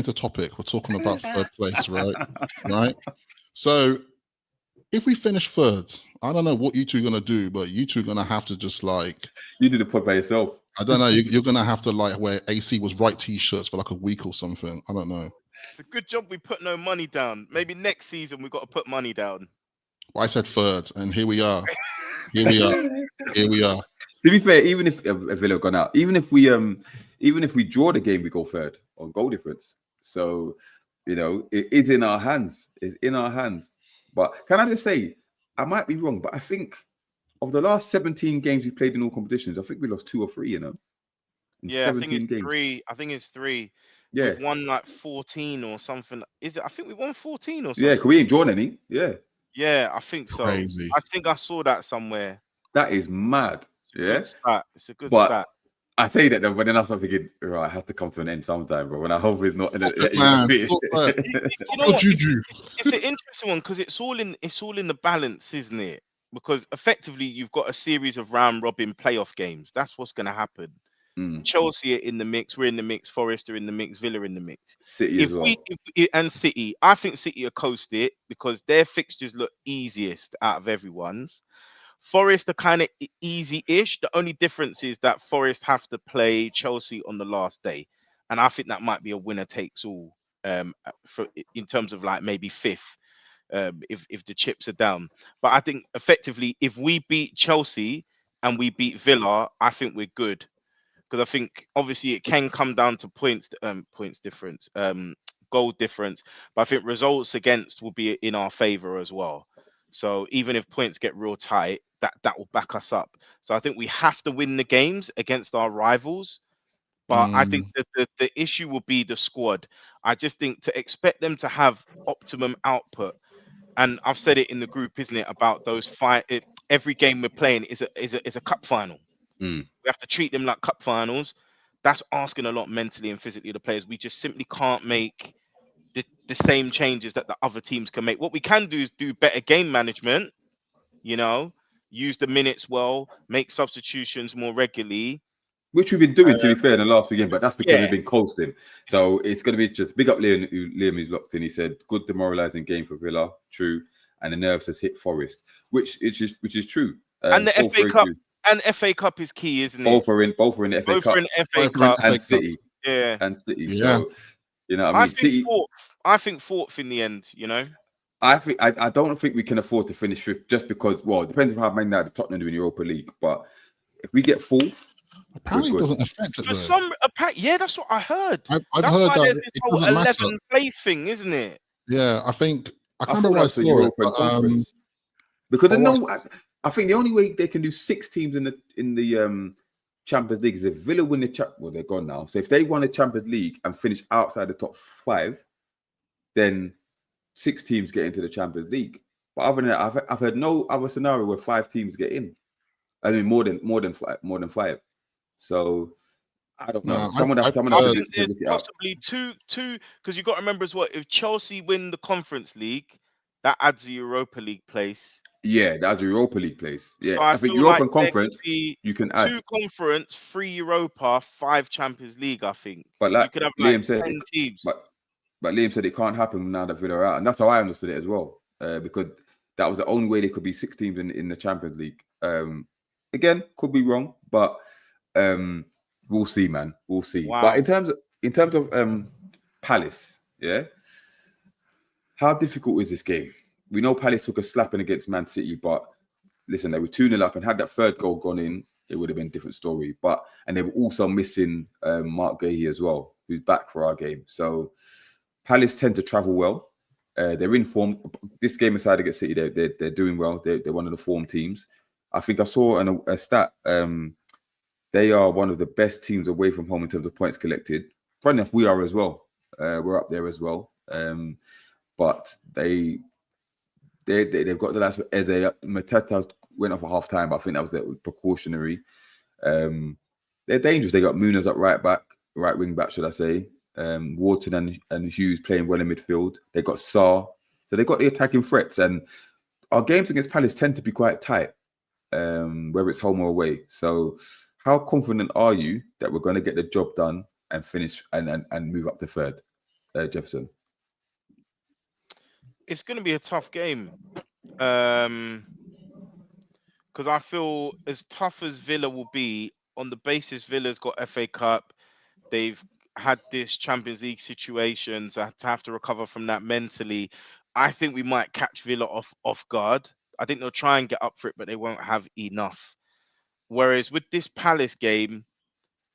the topic. We're talking about third place, right? Right? So, if we finish third, I don't know what you two are going to do, but you two are going to have to just like... You did the pod by yourself. I don't know. You're going to have to like wear AC was right t-shirts for like a week or something. I don't know. It's a good job we put no money down. Maybe next season we've got to put money down. Well, I said third, and here we are. Here we are. To be fair, even if Villa gone out, even if we draw the game, we go third on goal difference. So You know, it is in our hands. It's in our hands. But can I just say, I might be wrong, but I think of the last 17 games we played in all competitions, I think we lost 2 or 3, you know, in Yeah, I think 17 it's games. three. I think it's three. Yeah. We've won like 14 or something. Is it? I think we won 14 or Yeah, because something. we ain't drawn any. Yeah. Yeah, I think so. Crazy. I think I saw that somewhere. That is mad. It's a Yeah. good stat. It's a good But stat. I say that, but then I start thinking, right, I have to come to an end sometime, bro. When I hope it's not. Stop it, man. Stop that. You know What what? you do? It's an interesting one because it's all in the balance, isn't it? Because effectively you've got a series of round robin playoff games. That's what's going to happen. Mm. Chelsea are in the mix. We're in the mix. Forest are in the mix. Villa in the mix. City as well. And City, I think City will coast it because their fixtures look easiest out of everyone's. Forest are kind of easy-ish. The only difference is that Forest have to play Chelsea on the last day, and I think that might be a winner takes all. For in terms of like maybe fifth, if the chips are down. But I think effectively, if we beat Chelsea and we beat Villa, I think we're good because I think obviously it can come down to points difference, goal difference. But I think results against will be in our favor as well. So even if points get real tight, that will back us up. So I think we have to win the games against our rivals. But I think that the issue will be the squad. I just think to expect them to have optimum output, and I've said it in the group, isn't it, about those every game we're playing is a cup final. Mm. We have to treat them like cup finals. That's asking a lot mentally and physically of the players. We just simply can't make the same changes that the other teams can make. What we can do is do better game management, you know, use the minutes well, make substitutions more regularly. Which we've been doing, to be fair, in the last weekend, but that's because Yeah. we've been coasting. So it's going to be just big up Liam, who's locked in. He said, good demoralising game for Villa, true. And the nerves has hit Forest, which is true. And the FA Cup. And FA Cup is key, isn't it? Both are in the FA Cup. Both are in FA Cup and City. Yeah. And City. Yeah. So, you know what I mean? City. I think fourth in the end, you know? I don't think we can afford to finish fifth just because, well, it depends on how Man United Tottenham do in Europa League. But if we get fourth, apparently it doesn't affect it. Yeah, that's what I heard. I've heard that there's this whole 11th place thing, isn't it? Yeah, I think I can't remember why I saw Europa Conference. Because I think the only way they can do 6 teams in the Champions League is if Villa win well, they're gone now. So if they won the Champions League and finish outside the top 5, then 6 teams get into the Champions League. But other than that, I've heard no other scenario where 5 teams get in. I mean, more than 5. So I don't know. Someone has to look it up. Possibly two, because you've got to remember as well. If Chelsea win the Conference League, that adds a Europa League place. Yeah, that's a Europa League place. Yeah, so I think European Conference you can add 2 Conference, 3 Europa, 5 Champions League. I think, but like you could have Liam said, 10 teams. But Liam said it can't happen now that Villa are out, and that's how I understood it as well. Because that was the only way there could be 6 teams in the Champions League. Again, could be wrong, but we'll see, man. We'll see. Wow. But in terms of Palace, yeah, how difficult is this game? We know Palace took a slapping against Man City, but listen, they were 2-0 up, and had that third goal gone in, it would have been a different story. And they were also missing Mark Gahey as well, who's back for our game. So Palace tend to travel well. They're in form. This game aside against City, they're doing well. They're one of the form teams. I think I saw a stat. They are one of the best teams away from home in terms of points collected. Funny enough, we are as well. We're up there as well. But they've got the last Eze. Mateta went off at half time, but I think that was precautionary. They're dangerous. They got Muniz up right wing back, should I say. Wharton and Hughes playing well in midfield. They got Sarr. So they got the attacking threats. And our games against Palace tend to be quite tight, whether it's home or away. So how confident are you that we're going to get the job done and finish and move up to third, Jefferson? It's going to be a tough game. Because I feel as tough as Villa will be, on the basis Villa's got FA Cup, they've had this Champions League situation, so to have to recover from that mentally, I think we might catch Villa off guard. I think they'll try and get up for it, but they won't have enough. Whereas with this Palace game,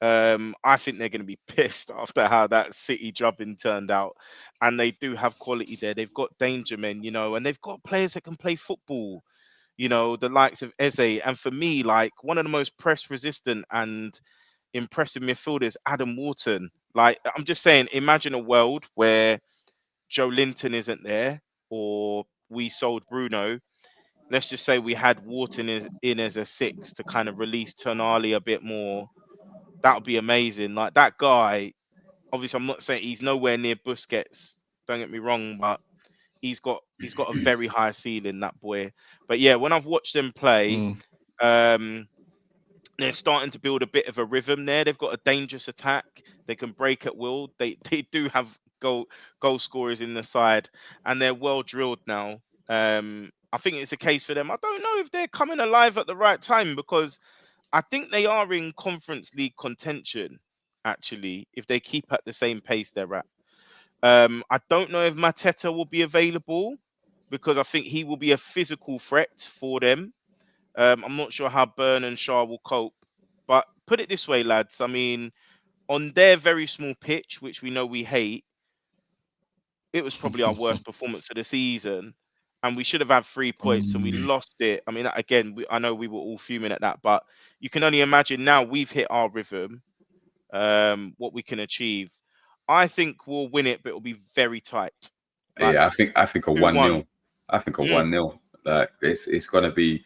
I think they're going to be pissed after how that City drubbing turned out. And they do have quality there. They've got danger men, and they've got players that can play football, the likes of Eze. And for me, like, one of the most press resistant and impressive midfielders, Adam Wharton. Like, I'm just saying, imagine a world where Joe Linton isn't there, or we sold Bruno. Let's just say we had Wharton in as a 6 to kind of release Tonali a bit more. That would be amazing. Like, that guy, obviously, I'm not saying he's nowhere near Busquets. Don't get me wrong, but he's got a very high ceiling, that boy. But yeah, when I've watched them play, they're starting to build a bit of a rhythm there. They've got a dangerous attack. They can break at will. They do have goal scorers in the side, and they're well drilled now. I think it's a case for them. I don't know if they're coming alive at the right time, because I think they are in Conference League contention, actually, if they keep at the same pace they're at. I don't know if Mateta will be available, because I think he will be a physical threat for them. I'm not sure how Byrne and Shaw will cope. But put it this way, lads. I mean, on their very small pitch, which we know we hate, it was probably our worst performance of the season. And we should have had 3 points, and we lost it. I mean, again, I know we were all fuming at that, but you can only imagine now we've hit our rhythm, what we can achieve. I think we'll win it, but it'll be very tight. Like, yeah, I think a 1-0. I think a 1-0. Like, it's gonna be.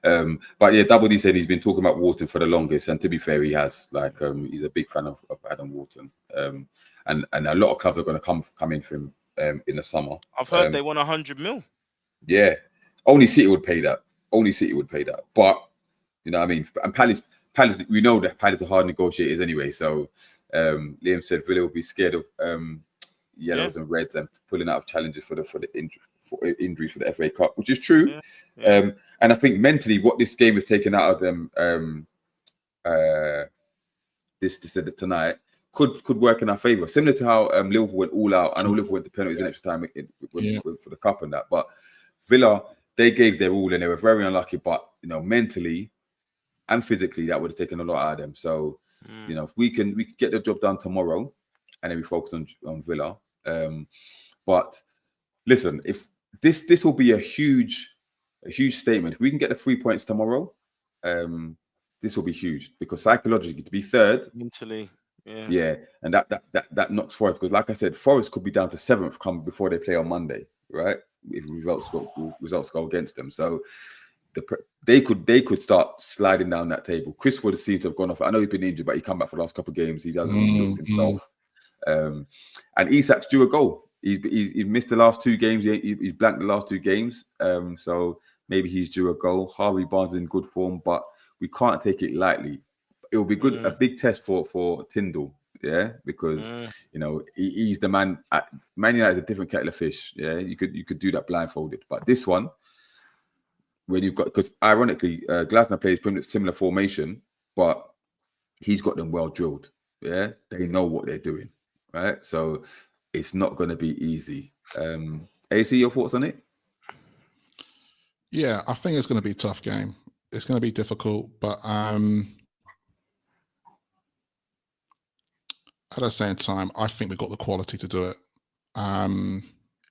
But yeah, Double D said he's been talking about Wharton for the longest, and to be fair, he has. Like, he's a big fan of Adam Wharton, and a lot of clubs are going to come in for him in the summer. I've heard they want 100 mil. Yeah, only City would pay that. Only City would pay that. But you know what I mean. And Palace, we know that Palace are hard negotiators anyway. So Liam said Villa will be scared of yellows and reds and pulling out of challenges for injuries for the FA Cup, which is true. And I think mentally, what this game has taken out of them, this tonight, could work in our favour. Similar to how Liverpool went all out. I know Liverpool went to penalties in extra time for the cup and that, but Villa, they gave their all and they were very unlucky. But mentally and physically, that would have taken a lot out of them. So if we can get the job done tomorrow, and then we focus on Villa. But listen, if this will be a huge statement. If we can get the 3 points tomorrow, this will be huge, because psychologically to be third mentally, and that knocks Forest, because like I said, Forest could be down to 7th come before they play on Monday, right? If results go against them, so they could start sliding down that table. Chris would seem to have gone off. I know he's been injured, but he come back for the last couple of games. He doesn't look himself. And Isak's due a goal. He's missed the last 2 games. He's blanked the last 2 games. So maybe he's due a goal. Harvey Barnes is in good form, but we can't take it lightly. It will be good, a big test for Tyndall, because he's the man. Man United is a different kettle of fish. Yeah, you could do that blindfolded, but this one, when you've got, because ironically, Glasner plays pretty much similar formation, but he's got them well drilled. Yeah, they know what they're doing, right? So it's not going to be easy. AC, your thoughts on it? Yeah, I think it's going to be a tough game. It's going to be difficult, but at the same time, I think we've got the quality to do it.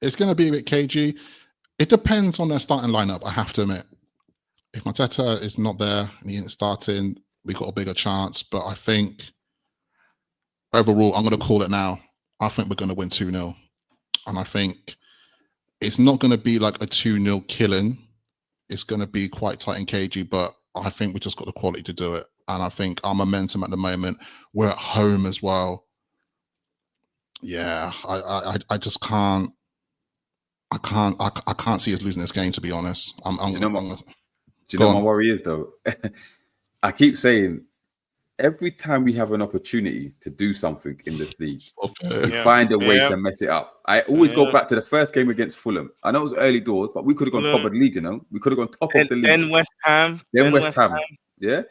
It's going to be a bit cagey. It depends on their starting lineup, I have to admit. If Mateta is not there and he isn't starting, we got a bigger chance. But I think overall, I'm going to call it now. I think we're going to win 2-0. And I think it's not going to be like a 2-0 killing. It's going to be quite tight and cagey, but I think we just got the quality to do it. And I think our momentum at the moment, we're at home as well. Yeah, I just can't. I can't see us losing this game, to be honest. Do you know my worry is, though? I keep saying, every time we have an opportunity to do something in this league, we find a way to mess it up. I always go back to the first game against Fulham. I know it was early doors, but we could have gone top of the league, We could have gone top of the league. Then West Ham. Yeah?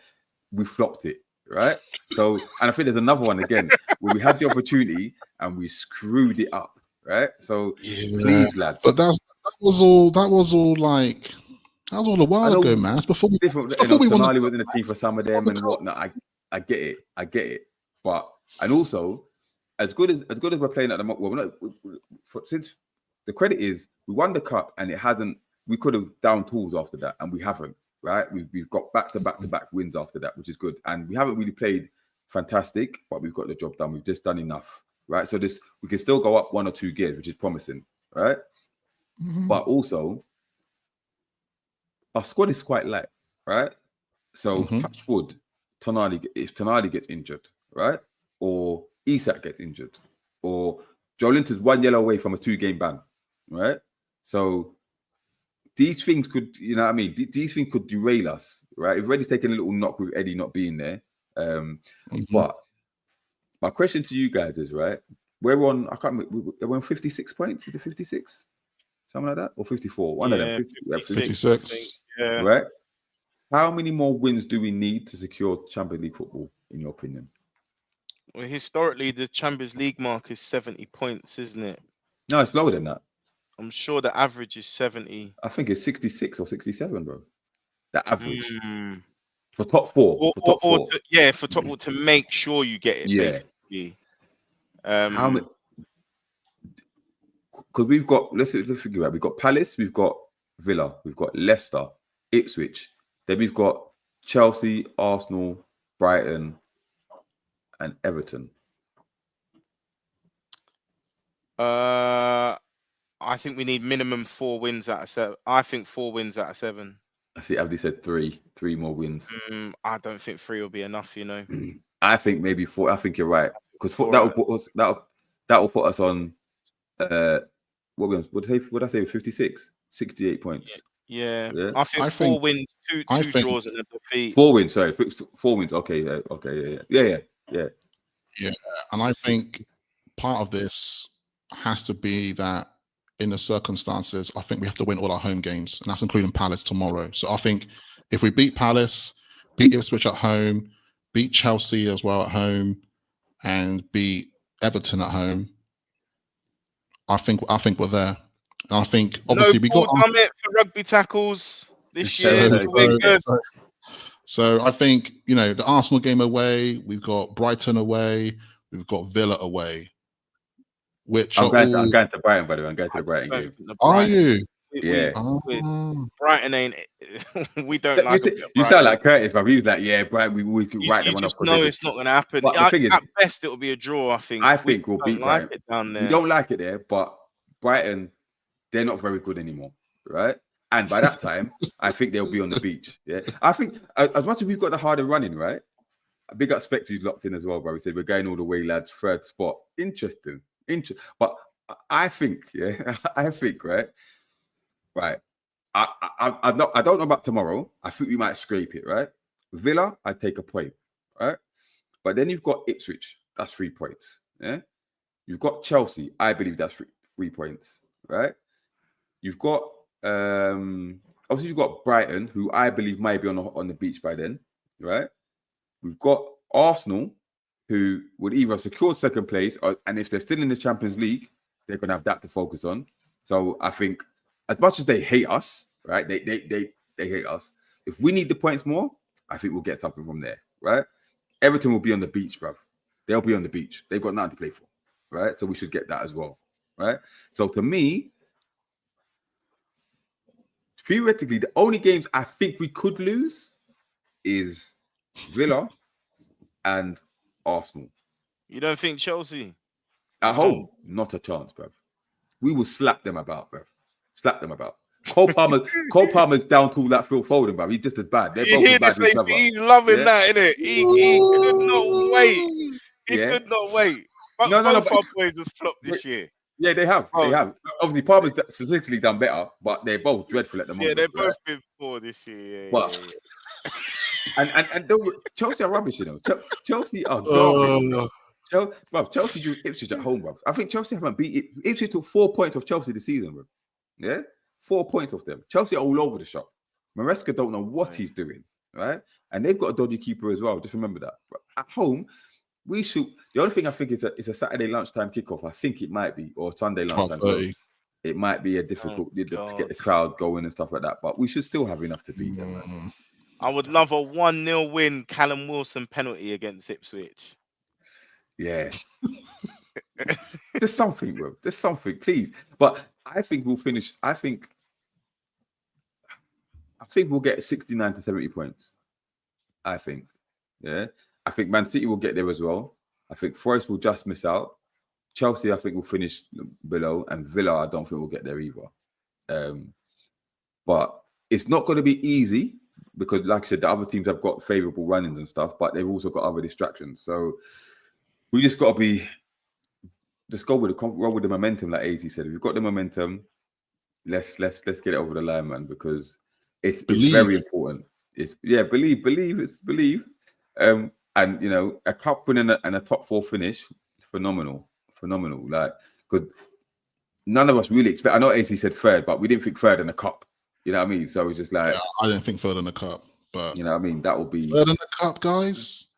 We flopped it, right? So, and I think there's another one again, where we had the opportunity and we screwed it up, right? So, please, lads. But that was all a while ago, man. It's before we Tonali was in the team for some of them and whatnot. I get it. And also, as good as we're playing at the moment, since the credit is we won the cup and it hasn't. We could have down tools after that, and we haven't. Right? We've got back to back wins after that, which is good. And we haven't really played fantastic, but we've got the job done. We've just done enough, right? So we can still go up 1 or 2 gears, which is promising, right? But also, our squad is quite light, right? So touch wood, if Tonali gets injured, right? Or Isak gets injured, or Joelinton's 1 yellow away from a 2-game ban, right? So these things could, you know what I mean? These things could derail us, right? We've already taken a little knock with Eddie not being there. But my question to you guys is, right? We're on, I can't remember, we're on 56 points. Is it 56? Something like that? Or 54? One of them. 56. Yeah. Right? How many more wins do we need to secure Champions League football, in your opinion? Well, historically, the Champions League mark is 70 points, isn't it? No, it's lower than that. I'm sure the average is 70. I think it's 66 or 67, bro. The average. For top four. For top four, to make sure you get it, basically. How many? Because we've got, let's figure out, we've got Palace, we've got Villa, we've got Leicester, Ipswich, then we've got Chelsea, Arsenal, Brighton, and Everton. I think we need minimum 4 wins out of 7. I think 4 wins out of 7. I see Abdi said 3 more wins. I don't think 3 will be enough, you know. I think maybe 4. I think you're right. Because that will put us on what did I say? 56, 68 points. Yeah. I think 4 wins, 2 draws and a defeat. 4 wins, sorry. 4 wins. Okay, yeah. Yeah. And I think part of this has to be that in the circumstances, I think we have to win all our home games, and that's including Palace tomorrow. So I think if we beat Palace, beat Ipswich at home, beat Chelsea as well at home, and beat Everton at home, I think we're there. And I think obviously we got for rugby tackles this year. So I think, you know, the Arsenal game away, we've got Brighton away, we've got Villa away. Which I'm going to Brighton, by the way. I'm going to the Brighton game. Are you? Yeah. Brighton ain't. We don't like it. You sound like Curtis, but he was like, yeah, Brighton. We could write them on up. No, it's not going to happen. At best, it will be a draw. I think we'll beat Brighton. It down there. We don't like it there, but Brighton, they're not very good anymore, right? And by that time, I think they'll be on the beach. Yeah, I think as much as we've got the harder running, right? Big up Spectre, who's locked in as well, bro. We said we're going all the way, lads. 3rd spot, interesting. But I think, right. I don't know about tomorrow. I think we might scrape it, right? Villa, I take a point, right? But then you've got Ipswich, that's 3 points. Yeah, you've got Chelsea, I believe that's 3 points, right? You've got obviously you've got Brighton, who I believe might be on the beach by then, right? We've got Arsenal, who would either have secured 2nd place, and if they're still in the Champions League, they're going to have that to focus on. So I think, as much as they hate us, right? They hate us. If we need the points more, I think we'll get something from there, right? Everton will be on the beach, bruv. They'll be on the beach. They've got nothing to play for, right? So we should get that as well, right? So to me, theoretically, the only games I think we could lose is Villa and Arsenal. You don't think Chelsea? At home, not a chance, bruv. We will slap them about, bruv. Slap them about. Cole Palmer's down to that Phil Foden, bruv. He's just as bad. They're both as bad as each other. He's loving that, innit? He could not wait. He could not wait. But both our boys have flopped this year. Yeah, they have. They have. Obviously, Palmer's statistically done better, but they're both dreadful at the moment. Yeah, they've both been poor this year. And Chelsea are rubbish, you know. Chelsea are garbage. Chelsea do Ipswich at home, bro. I think Chelsea haven't beat Ipswich took 4 points of Chelsea this season, bro. Yeah, 4 points of them. Chelsea are all over the shop. Maresca don't know what he's doing, right? And they've got a dodgy keeper as well. Just remember that. But at home, we should. The only thing I think is a Saturday lunchtime kickoff. I think it might be, or Sunday lunchtime. So it might be a difficult to get the crowd going and stuff like that. But we should still have enough to beat them, man. I would love a 1-0 win, Callum Wilson penalty against Ipswich. Yeah. There's something, bro. There's something, please. But I think we'll finish. I think we'll get 69 to 70 points. I think. Yeah. I think Man City will get there as well. I think Forest will just miss out. Chelsea, I think, will finish below. And Villa, I don't think will get there either. But it's not going to be easy because, like I said, the other teams have got favourable run-ins and stuff, but they've also got other distractions. So we just got to go with the momentum, like AZ said. If you've got the momentum, let's get it over the line, man, because it's very important. Believe. And a cup win and a top 4 finish, phenomenal. Like, because none of us really expect. I know AC said third, but we didn't think third in the cup. You know what I mean? So it's just like, I didn't think third in the cup, but you know what I mean. That will be third in the cup, guys.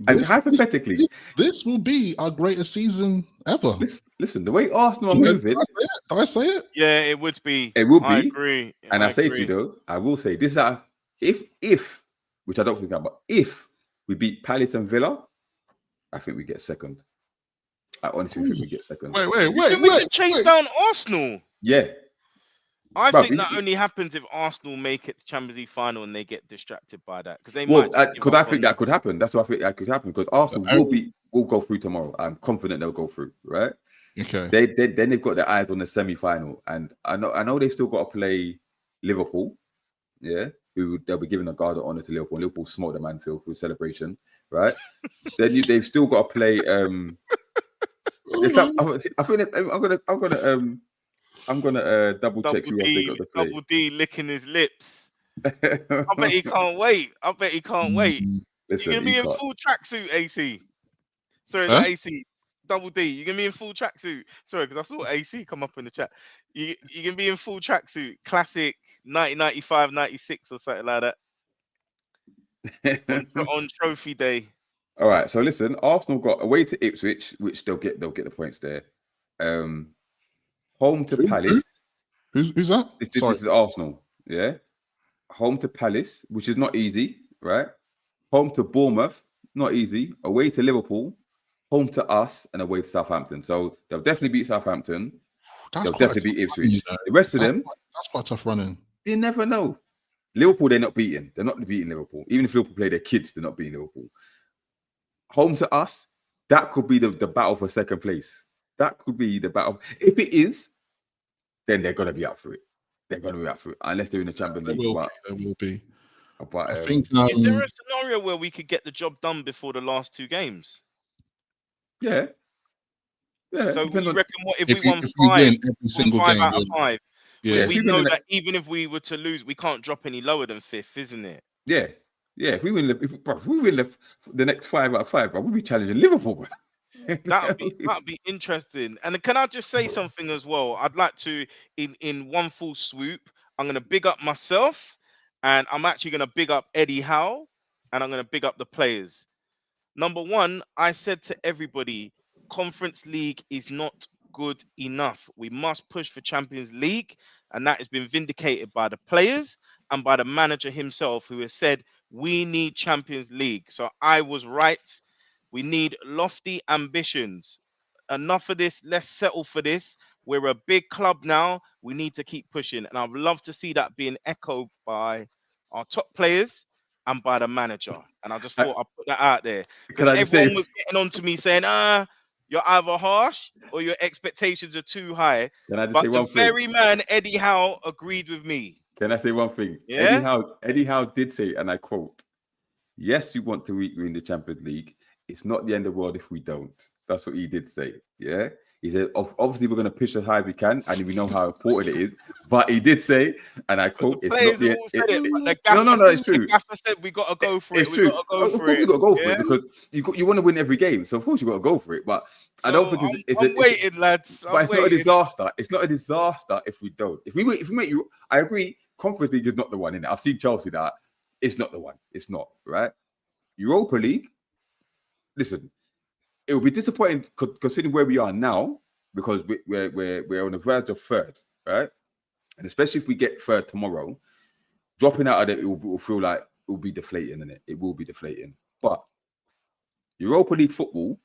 Hypothetically, this will be our greatest season ever. Listen, the way Arsenal are moving. Did I say it? Yeah, it would be. It will be. I agree. And I say to you though, I will say this: if which I don't think, but if we beat Palace and Villa, I think we get second. I honestly think we get second. Wait. We can chase down Arsenal. Yeah. I think that only happens if Arsenal make it to Champions League final and they get distracted by that because they might. Because I think that could happen. That's what I think that could happen because Arsenal will go through tomorrow. I'm confident they'll go through. Right? Okay. Then they've got their eyes on the semi-final, and I know they still got to play Liverpool. Yeah, they'll be giving a guard of honor to Liverpool. Liverpool smoked the Manfield with celebration. Right? Then they've still got to play. I think I'm gonna double check who else they got to play. Double D licking his lips. I bet he can't wait. Listen, you're gonna be in full tracksuit, AC. Sorry, AC. Double D. You're gonna be in full tracksuit. Sorry, because I saw AC come up in the chat. You're gonna be in full tracksuit, classic 1995, 96 or something like that. on trophy day. All right. So listen, Arsenal got away to Ipswich, which they'll get the points there. Home to Palace. Who's that? This is Arsenal. Yeah. Home to Palace, which is not easy, right? Home to Bournemouth, not easy. Away to Liverpool. Home to us, and away to Southampton. So they'll definitely beat Southampton. They'll definitely beat Ipswich. The rest of them, that's quite tough running. You never know. Liverpool, they're not beating. They're not beating Liverpool. Even if Liverpool play their kids, they're not beating Liverpool. Home to us, that could be the battle for second place. That could be the battle. If it is, then they're going to be up for it. They're going to be up for it. Unless they're in the Champions League. There will be. But, I think... is there a scenario where we could get the job done before the last 2 games? Yeah. So you reckon if we win every single game out of 5, we know that even if we were to lose, we can't drop any lower than 5th, isn't it? Yeah. If we win the next 5 out of 5, bro, we'll be challenging Liverpool, bro. That'd be interesting. And can I just say something as well? I'd like to, in one full swoop, I'm gonna big up myself, and I'm actually gonna big up Eddie Howe, and I'm gonna big up the players. Number one, I said to everybody, Conference League is not good enough. We must push for Champions League, and that has been vindicated by the players and by the manager himself, who has said we need Champions League. So I was right. We need lofty ambitions. Enough of this. Let's settle for this. We're a big club now. We need to keep pushing. And I'd love to see that being echoed by our top players and by the manager. And I just thought I'd put that out there. Because everyone was getting on to me saying, you're either harsh or your expectations are too high. But the very man, Eddie Howe, agreed with me. Can I say one thing? Yeah? Eddie Howe did say, and I quote, yes, you want to win the Champions League. It's not the end of the world if we don't. That's what he did say. Yeah. He said, obviously, we're going to push as high as we can, and we know how important it is. But he did say, and I quote, it's not the end. No, it's true. The gaffer said, we got to go for it. It's true. Of course, you got to go for it because you want to win every game. So, of course, you got to go for it. But I don't think I'm waiting, lads. But it's not a disaster. It's not a disaster if we don't. If we make you, I agree, Conference League is not the one in it. I've seen Chelsea that. It's not the one. It's not, right? Europa League, listen, it will be disappointing considering where we are now because we're on the verge of third, right? And especially if we get third tomorrow, dropping out of it, it will feel like it will be deflating, innit? It will be deflating. But Europa League football,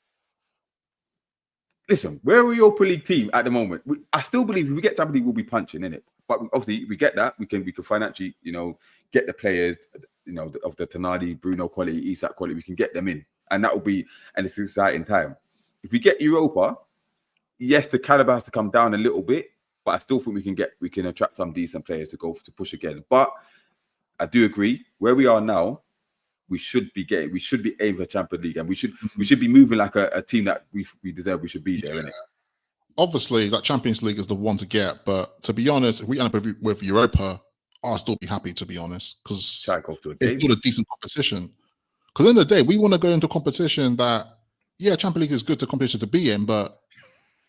listen, we're a Europa League team at the moment. I still believe if we get Champions League, we'll be punching in it. But obviously, we get that. We can financially, get the players, of the Tonali, Bruno quality, Isak quality. We can get them in, and that will be an exciting time. If we get Europa, yes, the caliber has to come down a little bit, but I still think we can attract some decent players to push again. But I do agree, where we are now, we should be aiming for Champions League, and we should be moving like a team that we deserve. We should be there, innit? Obviously, that Champions League is the one to get, but to be honest, if we end up with Europa, I'll still be happy, to be honest, because it's still a decent competition. Because at the end of the day, we want to go into a competition that, Champions League is good to competition to be in, but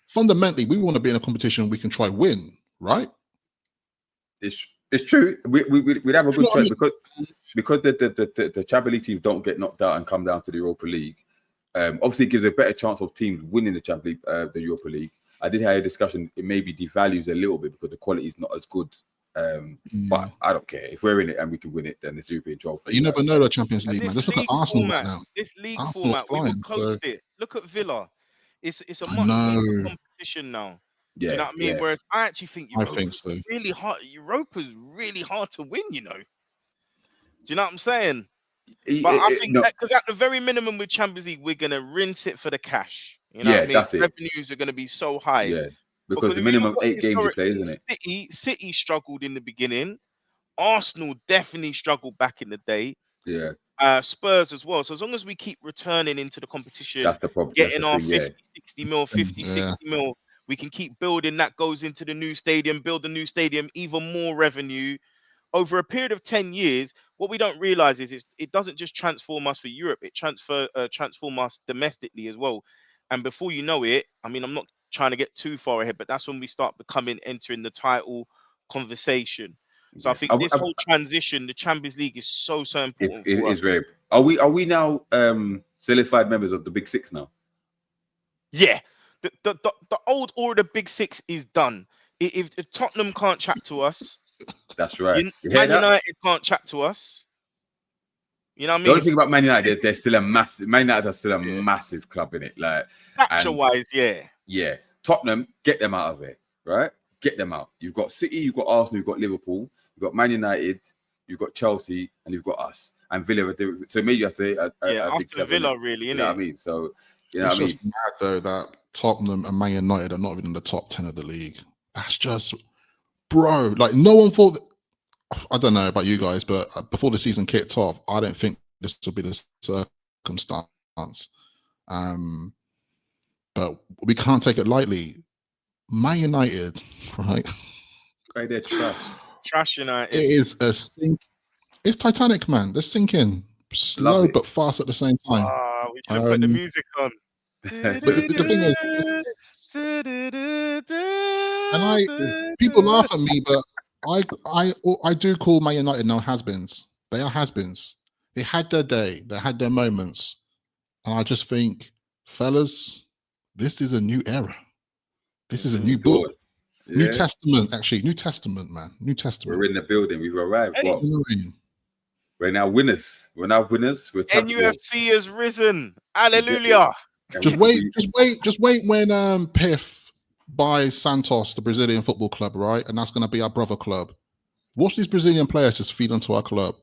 fundamentally, we want to be in a competition we can try win, right? It's true. We'd have a good chance because the Champions League teams don't get knocked out and come down to the Europa League. Obviously, it gives a better chance of teams winning the Champions League, the Europa League. I did have a discussion. It maybe devalues a little bit because the quality is not as good. But I don't care. If we're in it and we can win it, then it's European trophy. But you never know the Champions League, man. Let's look at Arsenal right now. This league format, we will coast it. Look at Villa. It's a much bigger competition now. Yeah, do you know what I mean? Whereas I actually think so. Really hard. Europa's really hard to win. Do you know what I'm saying? But I think because at the very minimum with Champions League, we're gonna rinse it for the cash. You know what I mean? That's it. Revenues are gonna be so high. Yeah, because the minimum 8 games you play, isn't it? City struggled in the beginning. Arsenal definitely struggled back in the day. Yeah. Spurs as well. So as long as we keep returning into the competition, that's the problem. Getting our 50, 60 mil, 50, 60 mil, we can keep building. That goes into the new stadium, build the new stadium, even more revenue. Over a period of 10 years, what we don't realize is it doesn't just transform us for Europe, it transform us domestically as well. And before you know it, I mean, I'm not trying to get too far ahead, but that's when we start entering the title conversation. So I think this whole transition, the Champions League is so important. It is very. Are we now solidified members of the Big Six now? Yeah, the old order Big Six is done. If Tottenham can't chat to us, that's right. Man United can't chat to us. You know what I mean? The only thing about Man United, they're still a massive. Man United are still a massive club in it. Like factor-wise, yeah. Tottenham, get them out of it, right? Get them out. You've got City, you've got Arsenal, you've got Liverpool, you've got Man United, you've got Chelsea, and you've got us and Villa. So maybe you have to us and Villa, really, you know what I mean? So it's just mad though that Tottenham and Man United are not even in the top 10 of the league. That's just, bro. Like no one thought. I don't know about you guys, but before the season kicked off, I don't think this would be the circumstance. But we can't take it lightly. Man United, right? Right, they're trash. Trash United. It is a sink. It's Titanic, man. They're sinking slow but fast at the same time. We should have put the music on. But the thing is, and people laugh at me, but I do call Man United now has-beens. They are has-beens. They had their day. They had their moments. And I just think, fellas, this is a new era. This is a new book. Yeah. New Testament, actually. New Testament, man. New Testament. We're in the building. We've arrived. Hey. We're now winners. We're winners. NUFC has risen. Hallelujah. Just wait when Piff buys Santos, the Brazilian football club, right? And that's going to be our brother club. Watch these Brazilian players just feed into our club.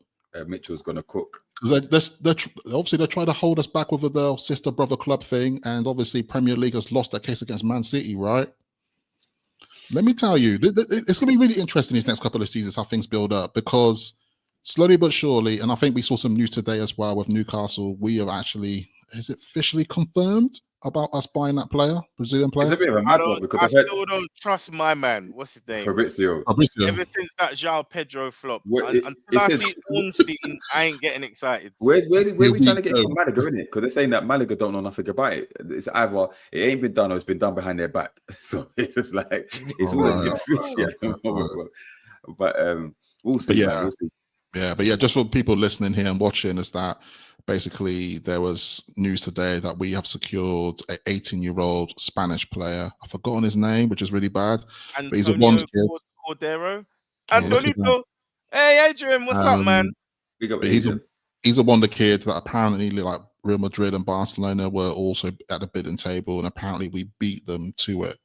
Mitchell's going to cook. Because they're trying to hold us back with the sister brother club thing, and obviously Premier League has lost that case against Man City, right? Let me tell you, it's going to be really interesting these next couple of seasons how things build up, because slowly but surely, and I think we saw some news today as well with Newcastle, we have actually, is it officially confirmed about us buying that player, Brazilian player? It's a bit of a mad one because I still don't trust my man. What's his name? Fabrizio. Ever since that João Pedro flop, until I see Ornstein, I ain't getting excited. Where we trying to get from Malaga, isn't it? Because they're saying that Malaga don't know nothing about it. It's either it ain't been done or it's been done behind their back. So it's just like it's all a bit fishy at the moment. But we'll see. We'll see. Yeah, but just for people listening here and watching, is that basically there was news today that we have secured an 18-year-old Spanish player. I've forgotten his name, which is really bad. But he's a wonder kid. Cordero. Antonito. Hey, Adrian, what's up, man? He's a wonder kid that apparently Real Madrid and Barcelona were also at the bidding table, and apparently we beat them to it.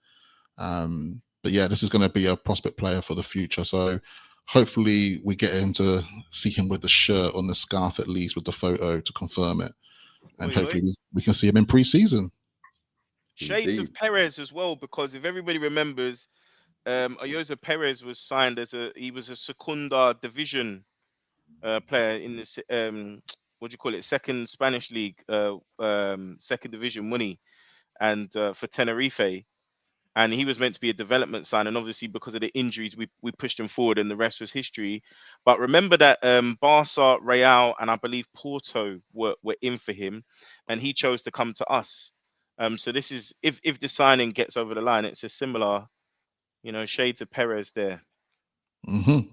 But yeah, this is going to be a prospect player for the future. So hopefully we get him to see him with the shirt on the scarf, at least with the photo to confirm it. And hopefully we can see him in pre-season. Shades of Perez as well, because if everybody remembers, Ayoze Perez was signed he was a Segunda Division player in this second Spanish league, second division, money, and for Tenerife. And he was meant to be a development sign, and obviously because of the injuries, we pushed him forward, and the rest was history. But remember that Barca, Real, and I believe Porto were in for him, and he chose to come to us. So this is if the signing gets over the line, it's a similar, shades of Perez there. Mm-hmm.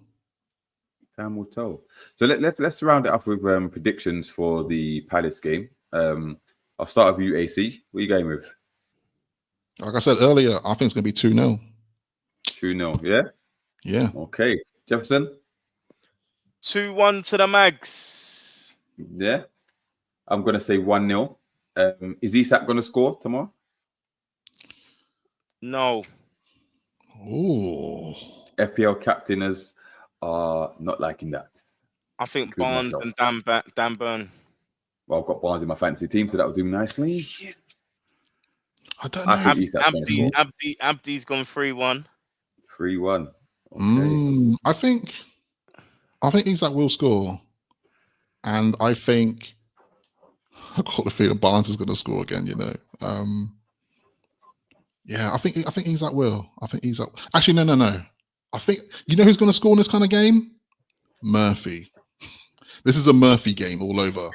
Time will tell. So let's round it off with predictions for the Palace game. I'll start with you, AC. What are you going with? Like I said earlier, I think it's going to be 2-0. 2-0, yeah? Yeah. Okay. Jefferson? 2-1 to the Mags. Yeah. I'm going to say 1-0. Is Isak going to score tomorrow? No. Oh. FPL captainers are not liking that. I think Barnes and Dan Burn. Well, I've got Barnes in my fantasy team, so that will do nicely. I don't know. Abdi's gone 3-1. 3-1. Okay. I think Isak will score, and I think I've got the feeling Barnes is going to score again. Yeah, I think Isak will. I think Isak. Actually, no. I think who's going to score in this kind of game? Murphy. This is a Murphy game all over.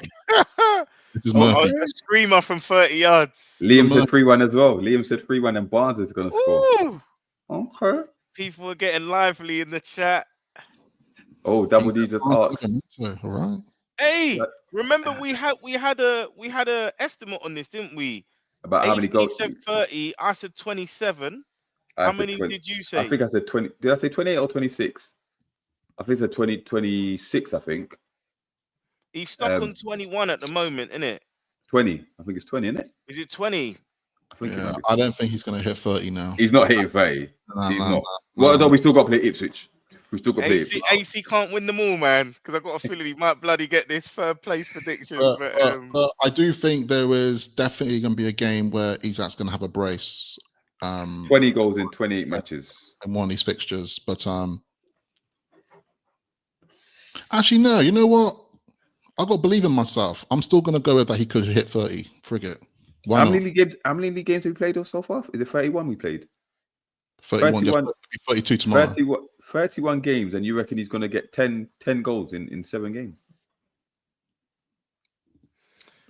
This is Murphy. A screamer from 30 yards. Liam said 3-1 as well. Liam said 3-1 and Barnes is going to score. Okay. People are getting lively in the chat. Oh, Double D just asked. All right. Hey, remember we had a estimate on this, didn't we? About how many goals? He said 30. I said 27. How many did you say? I think I said 20. Did I say 28 or 26? I think it's 26, I think. He's stuck on 21 at the moment, isn't it? 20. I think it's 20, isn't it? Is it 20? I don't think he's going to hit 30 now. He's not hitting 30. He's not. Well, no, we still got to play Ipswich. We still got to play Ipswich. AC can't win them all, man, because I've got a feeling he might bloody get this third place prediction. But I do think there is definitely going to be a game where Isak's going to have a brace. 20 goals in 28 matches. In one of these fixtures. But actually, no, you know what? I got to believe in myself. I'm still going to go with that he could hit 30. Frigate. Why how many games have we played so far? Is it 31 we played? 31. 32 tomorrow. 31 games, and you reckon he's going to get 10 goals in 7 games?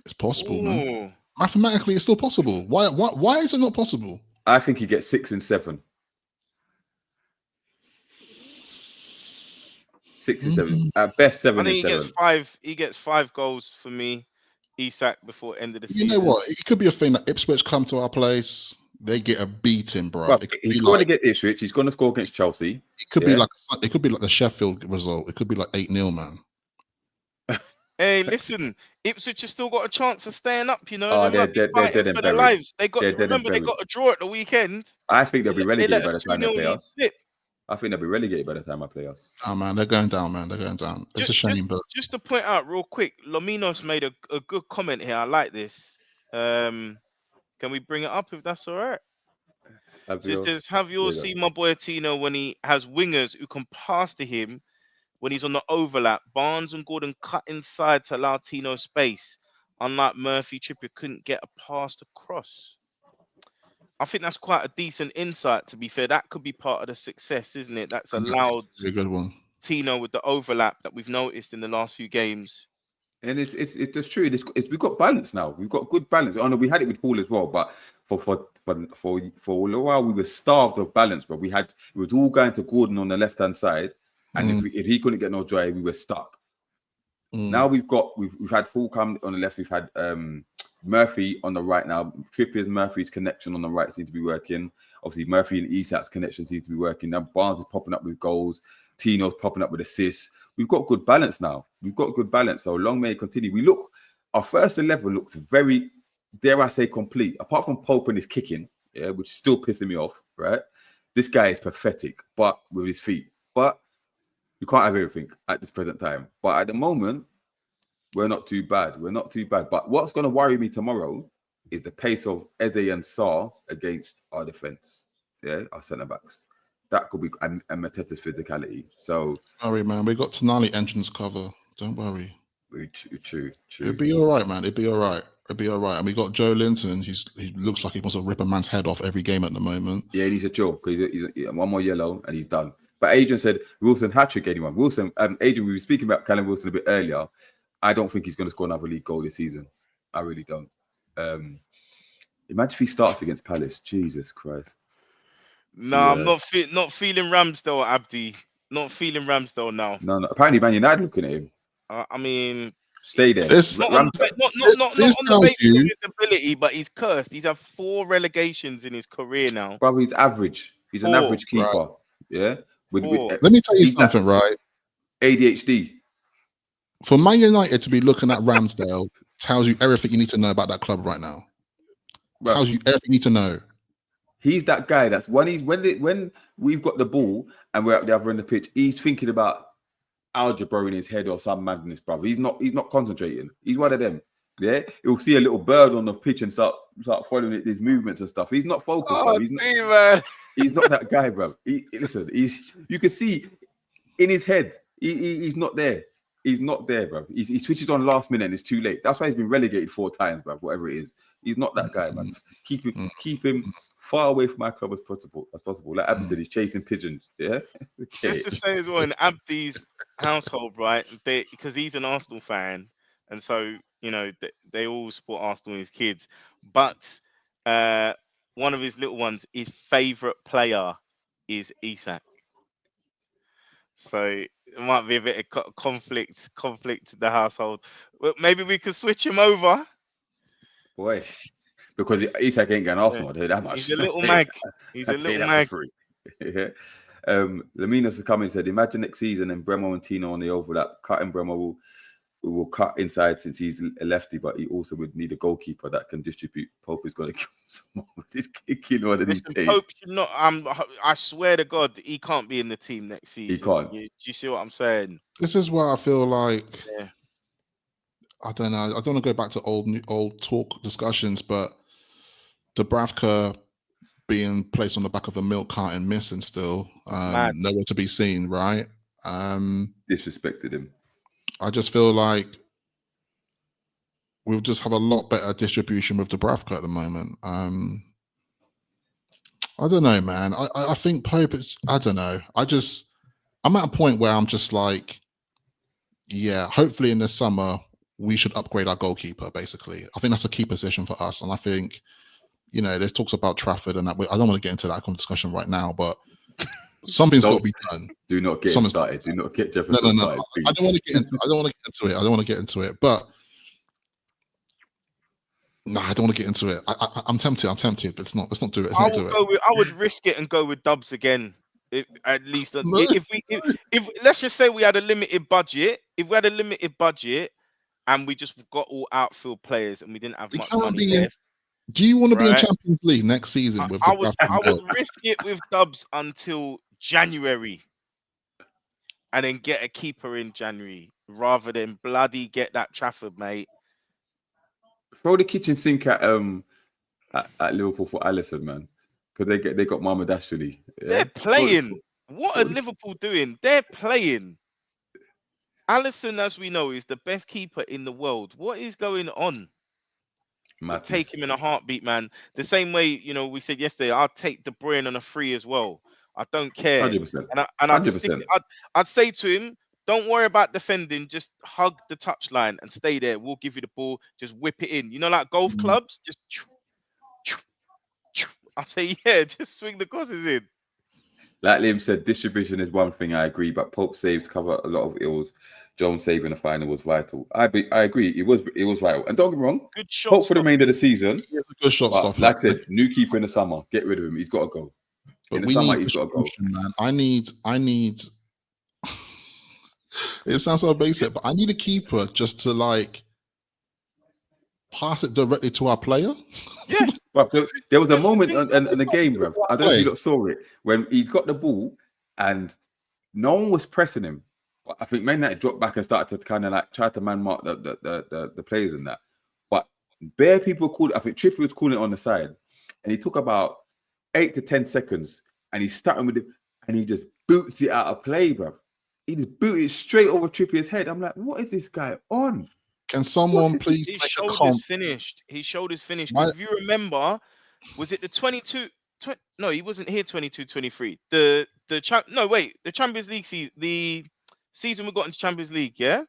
It's possible, man. Mathematically, it's still possible. Why is it not possible? I think he gets 6 and 7. 6 and 7. At best, 7 and 7. He gets 5 goals for me, Isak, before end of the season. You know what? It could be a thing that Ipswich come to our place, they get a beating, bro. He's going to get Ipswich. He's going to score against Chelsea. It could be like the Sheffield result. It could be like 8-0, man. Hey, listen, Ipswich has still got a chance of staying up. They're dead for their lives. They got a draw at the weekend. I think they'll be relegated by the time they play us. I think they'll be relegated by the time I play us. Oh man, they're going down, man. They're going down. It's a shame, but just to point out real quick, Lominos made a good comment here. I like this. Can we bring it up if that's all right? It says, have you all seen my boy Tino when he has wingers who can pass to him when he's on the overlap? Barnes and Gordon cut inside to allow Tino space. Unlike Murphy, Trippier couldn't get a pass across. I think that's quite a decent insight, to be fair. That could be part of the success, isn't it? That's allowed a good one. Tino with the overlap that we've noticed in the last few games. And it's just true. We've got balance now. We've got good balance. I know we had it with Paul as well, but for a little while we were starved of balance. But it was all going to Gordon on the left hand side, and if he couldn't get no joy, we were stuck. Now we've had Fulham on the left. We've had Murphy on the right now. Murphy's connection on the right seems to be working. Obviously, Murphy and Isak's connection seems to be working. Now Barnes is popping up with goals. Tino's popping up with assists. We've got good balance now. So long may it continue. We look our first 11 looks very, dare I say, complete. Apart from Pope and his kicking, yeah, which is still pissing me off, right? This guy is pathetic, but with his feet. But you can't have everything at this present time. But at the moment, we're not too bad. We're not too bad. But what's going to worry me tomorrow is the pace of Eze and Sarr against our defense. Yeah, our centre backs. That could be and Mateta's physicality. So, don't worry, man. We got Tonali engines cover. Don't worry. True. It'll be all right, man. It'll be all right. And we got Joe Linton. He looks like he wants to rip a man's head off every game at the moment. Yeah, he needs a chill because he's one more yellow and he's done. But Adrian said Wilson hat-trick anyone. Adrian, we were speaking about Callum Wilson a bit earlier. I don't think he's going to score another league goal this season. I really don't. Imagine if he starts against Palace. Jesus Christ. No, yeah. I'm not feeling Ramsdale, Abdi. Not feeling Ramsdale now. No. Apparently, Man United looking at him. I mean, stay there. Not on the basis of his ability, but he's cursed. He's had 4 relegations in his career now. Brother, he's average. He's an average keeper. Right. Yeah. Let me tell you something, right? ADHD. For Man United to be looking at Ramsdale tells you everything you need to know about that club right now. Right. Tells you everything you need to know. He's that guy that's when we've got the ball and we're at the other end of the pitch, he's thinking about algebra in his head or some madness, brother. He's not concentrating. He's one of them. Yeah, he'll see a little bird on the pitch and start following his movements and stuff. He's not focused. Oh, he's not that guy, bro. You can see in his head, he's not there. He's not there, bro. He switches on last minute and it's too late. That's why he's been relegated 4 times, bro. Whatever it is, he's not that guy, man. Keep him far away from my club as possible. Like Abdi said, he's chasing pigeons. Yeah. Okay. Just to say as well, in Abdi's household, right? Because he's an Arsenal fan, and so they all support Arsenal and his kids. But one of his little ones, his favourite player is Isak. So it might be a bit of conflict in the household. Well, maybe we could switch him over. Boy. Because Isak ain't going Arsenal, I'll tell you that much. He's a little mag. He's a little mag. Yeah. Laminas has come and said, imagine next season and Bremo and Tino on the overlap. Cutting Bremo will cut inside since he's a lefty, but he also would need a goalkeeper that can distribute. Pope is going to kill someone with his kicking one of these days. Pope should not. I swear to God, he can't be in the team next season. He can't. Do you see what I'm saying? This is where I feel like. Yeah. I don't know. I don't want to go back to old talk discussions, but Dubravka being placed on the back of a milk carton missing still, nowhere to be seen, right? Disrespected him. I just feel like we'll just have a lot better distribution with Dubravka at the moment. I don't know, man. I think Pope is, I don't know. I'm at a point where I'm just like, yeah, hopefully in the summer, we should upgrade our goalkeeper, basically. I think that's a key position for us. And I think, there's talks about Trafford and that. I don't want to get into that discussion right now, but something's got to be done. Do not get started. Do not get Jefferson started. I don't want to get into it. I don't want to get into it. But no, I don't want to get into it. I'm tempted. But let's not do it. I would risk it and go with Dubs again. At least if let's just say we had a limited budget. If we had a limited budget and we just got all outfield players and we didn't have much money left. Do you want to be in Champions League next season? I would risk it with Dubs until January, and then get a keeper in January rather than bloody get that Trafford, mate. Throw the kitchen sink at Liverpool for Alisson, man, because they got Mamadashvili. Yeah? They're playing. What are Liverpool doing? They're playing. Alisson, as we know, is the best keeper in the world. What is going on? I'll take him in a heartbeat, man. The same way, we said yesterday, I'll take De Bruyne on a free as well. I don't care. 100%. And I'd say to him, don't worry about defending. Just hug the touchline and stay there. We'll give you the ball. Just whip it in. Like golf clubs? Just I say, yeah, just swing the crosses in. Like Liam said, distribution is one thing, I agree, but Pope saves cover a lot of ills. Jones saving the final was vital. I agree, it was vital. And don't get me wrong, good shot. Pope for the remainder of the season. He has a good shot stop. Like I said, new keeper in the summer. Get rid of him. He's got to go. In the summer, he's got to go. Man. I need. It sounds so basic, but I need a keeper just to pass it directly to our player. Yeah. But there was a moment in the game, bro. I don't know if you lot saw it, when he's got the ball and no one was pressing him. But I think Man United dropped back and started to kind of like try to man mark the players and that. But bare people called. I think Trippier was calling it on the side, and he took about 8 to 10 seconds, and he's starting with it, and he just boots it out of play, bro. He just booted it straight over Trippier's head. I'm like, what is this guy on? Can someone please His make a shoulder's comp? finished. His shoulder's finished. If you remember, was it the 22? No, he wasn't here 22-23. The Champions League season, the season we got into Champions League, yeah?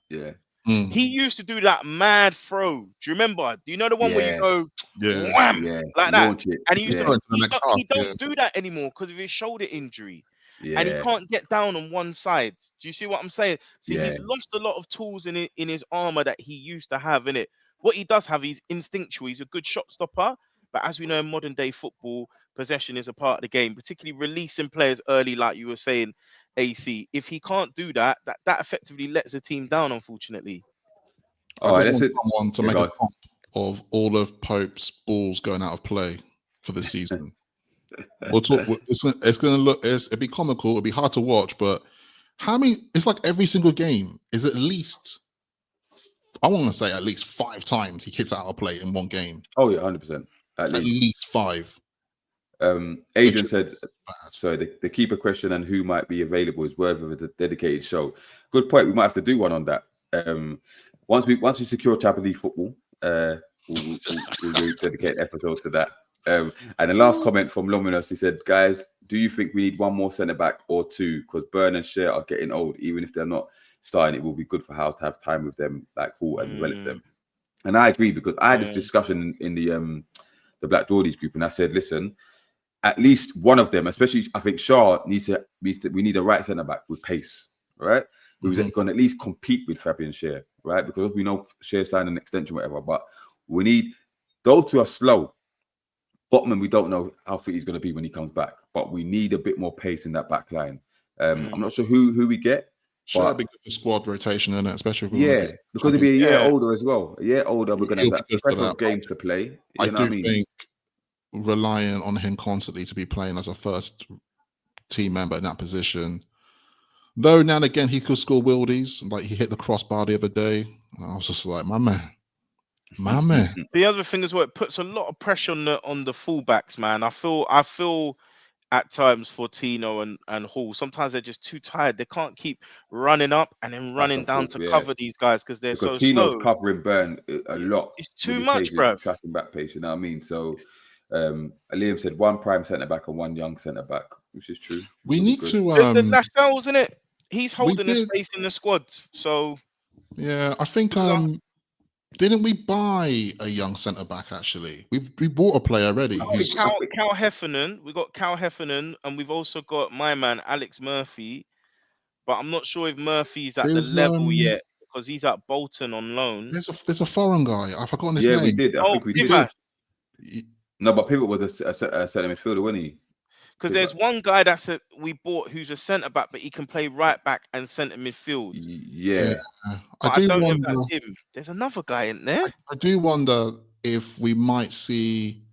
Yeah. He used to do that mad throw. Do you remember? Do you know the one where you go wham like that? And he used to he don't do that anymore because of his shoulder injury. Yeah. And he can't get down on one side. Do you see what I'm saying? See, he's lost a lot of tools in his armor that he used to have in it. What he does have, he's instinctual. He's a good shot stopper. But as we know in modern day football, possession is a part of the game, particularly releasing players early, like you were saying, AC. If he can't do that, that effectively lets the team down, unfortunately. I just want someone to make a comp of all of Pope's balls going out of play for the season. We'll talk. It's going to look. It'd be comical. It'd be hard to watch. But how many? It's like every single game is at least. I want to say at least 5 times he hits out of play in one game. Oh yeah, 100%. At least 5. Adrian said, so the keeper question and who might be available is worthy of a dedicated show. Good point. We might have to do one on that. Once we secure Champions League football, we'll do dedicate episode to that. And the last comment from Luminous, he said, guys, do you think we need one more centre back or 2? Because Burn and Cher are getting old. Even if they're not starting, it will be good for Howe to have time with them, like cool and develop them. And I agree, because I had this discussion in the Black Geordies group, and I said, listen, at least one of them, especially I think Shaw we need a right centre back with pace, right? Who's going to at least compete with Fabian Cher, right? Because we know Cher signed an extension, whatever, but we need those 2 are slow. Botman, we don't know how fit he's going to be when he comes back, but we need a bit more pace in that back line. I'm not sure who we get. Should be good for squad rotation, isn't it? Especially because he'll be a year older as well. A year older, we're going to have that games to play. I do think relying on him constantly to be playing as a first team member in that position, though now and again he could score wildies, like he hit the crossbar the other day. I was just like, my man. The other thing is what it puts a lot of pressure on the fullbacks, man. I feel at times for Tino and Hall, sometimes they're just too tired. They can't keep running up and then running down to cover these guys because they're so Tino's slow. Covering Burn a lot. It's too much, bro. Tracking back pace, you know what I mean? So Liam said 1 prime centre back and 1 young centre back, which is true. We need to the Lascelles, isn't it? He's holding the space in the squad. So yeah, I think didn't we buy a young centre back? Actually, we bought a player already. Cal Heffernan. We got Cal Heffernan, and we've also got my man Alex Murphy. But I'm not sure if Murphy's at the level yet because he's at Bolton on loan. There's a foreign guy. I've forgotten his name. Yeah, we did. I think we did. No, but Pivot was a centre midfielder, wasn't he? Because there's one guy we bought who's a centre back, but he can play right back and centre midfield. Yeah. I don't know if that's him. There's another guy in there. I do wonder if we might see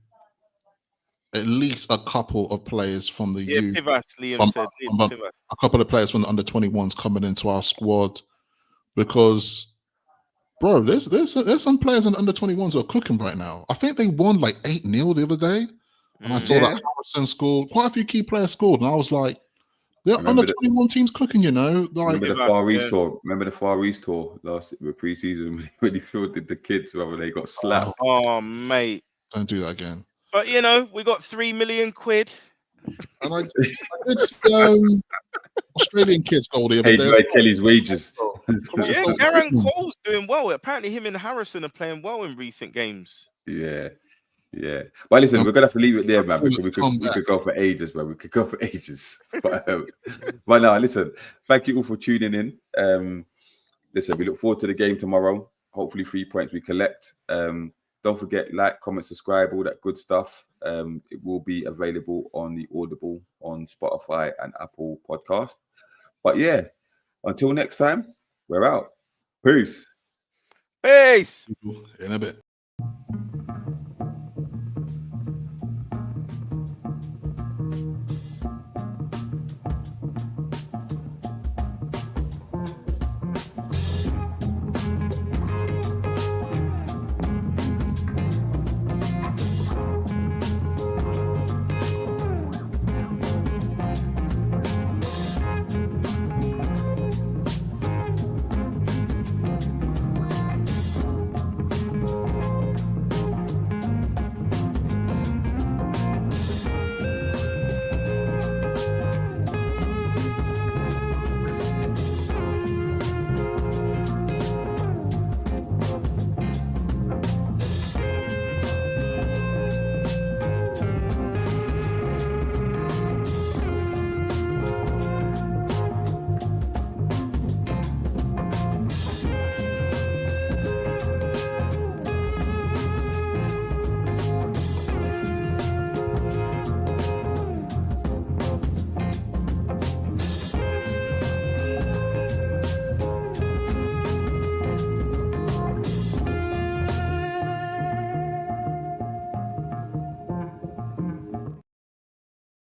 at least a couple of players from the youth. A couple of players from the under-21s coming into our squad, because bro, there's some players in the under-21s who are cooking right now. I think they won like 8-0 the other day. And I saw that Harrison scored. Quite a few key players scored. And I was like, they're under-21 teams cooking, you know. Like, remember the Far East tour? Remember the Far East tour last pre-season when he fielded the kids, whether they got slapped? Oh, mate. Don't do that again. But, you know, we got 3 million quid. And I did see Australian kids go the other day. Kelly's wages. Yeah, Aaron Cole's doing well. Apparently him and Harrison are playing well in recent games. Yeah. Well, listen, we're gonna have to leave it there, man, because we could go for ages, man. We could go for ages. But no, listen, thank you all for tuning in. Listen, we look forward to the game tomorrow. Hopefully 3 points we collect. Don't forget, like, comment, subscribe, all that good stuff. It will be available on the Audible, on Spotify and Apple Podcast. But yeah, until next time, we're out. Peace. Peace. In a bit.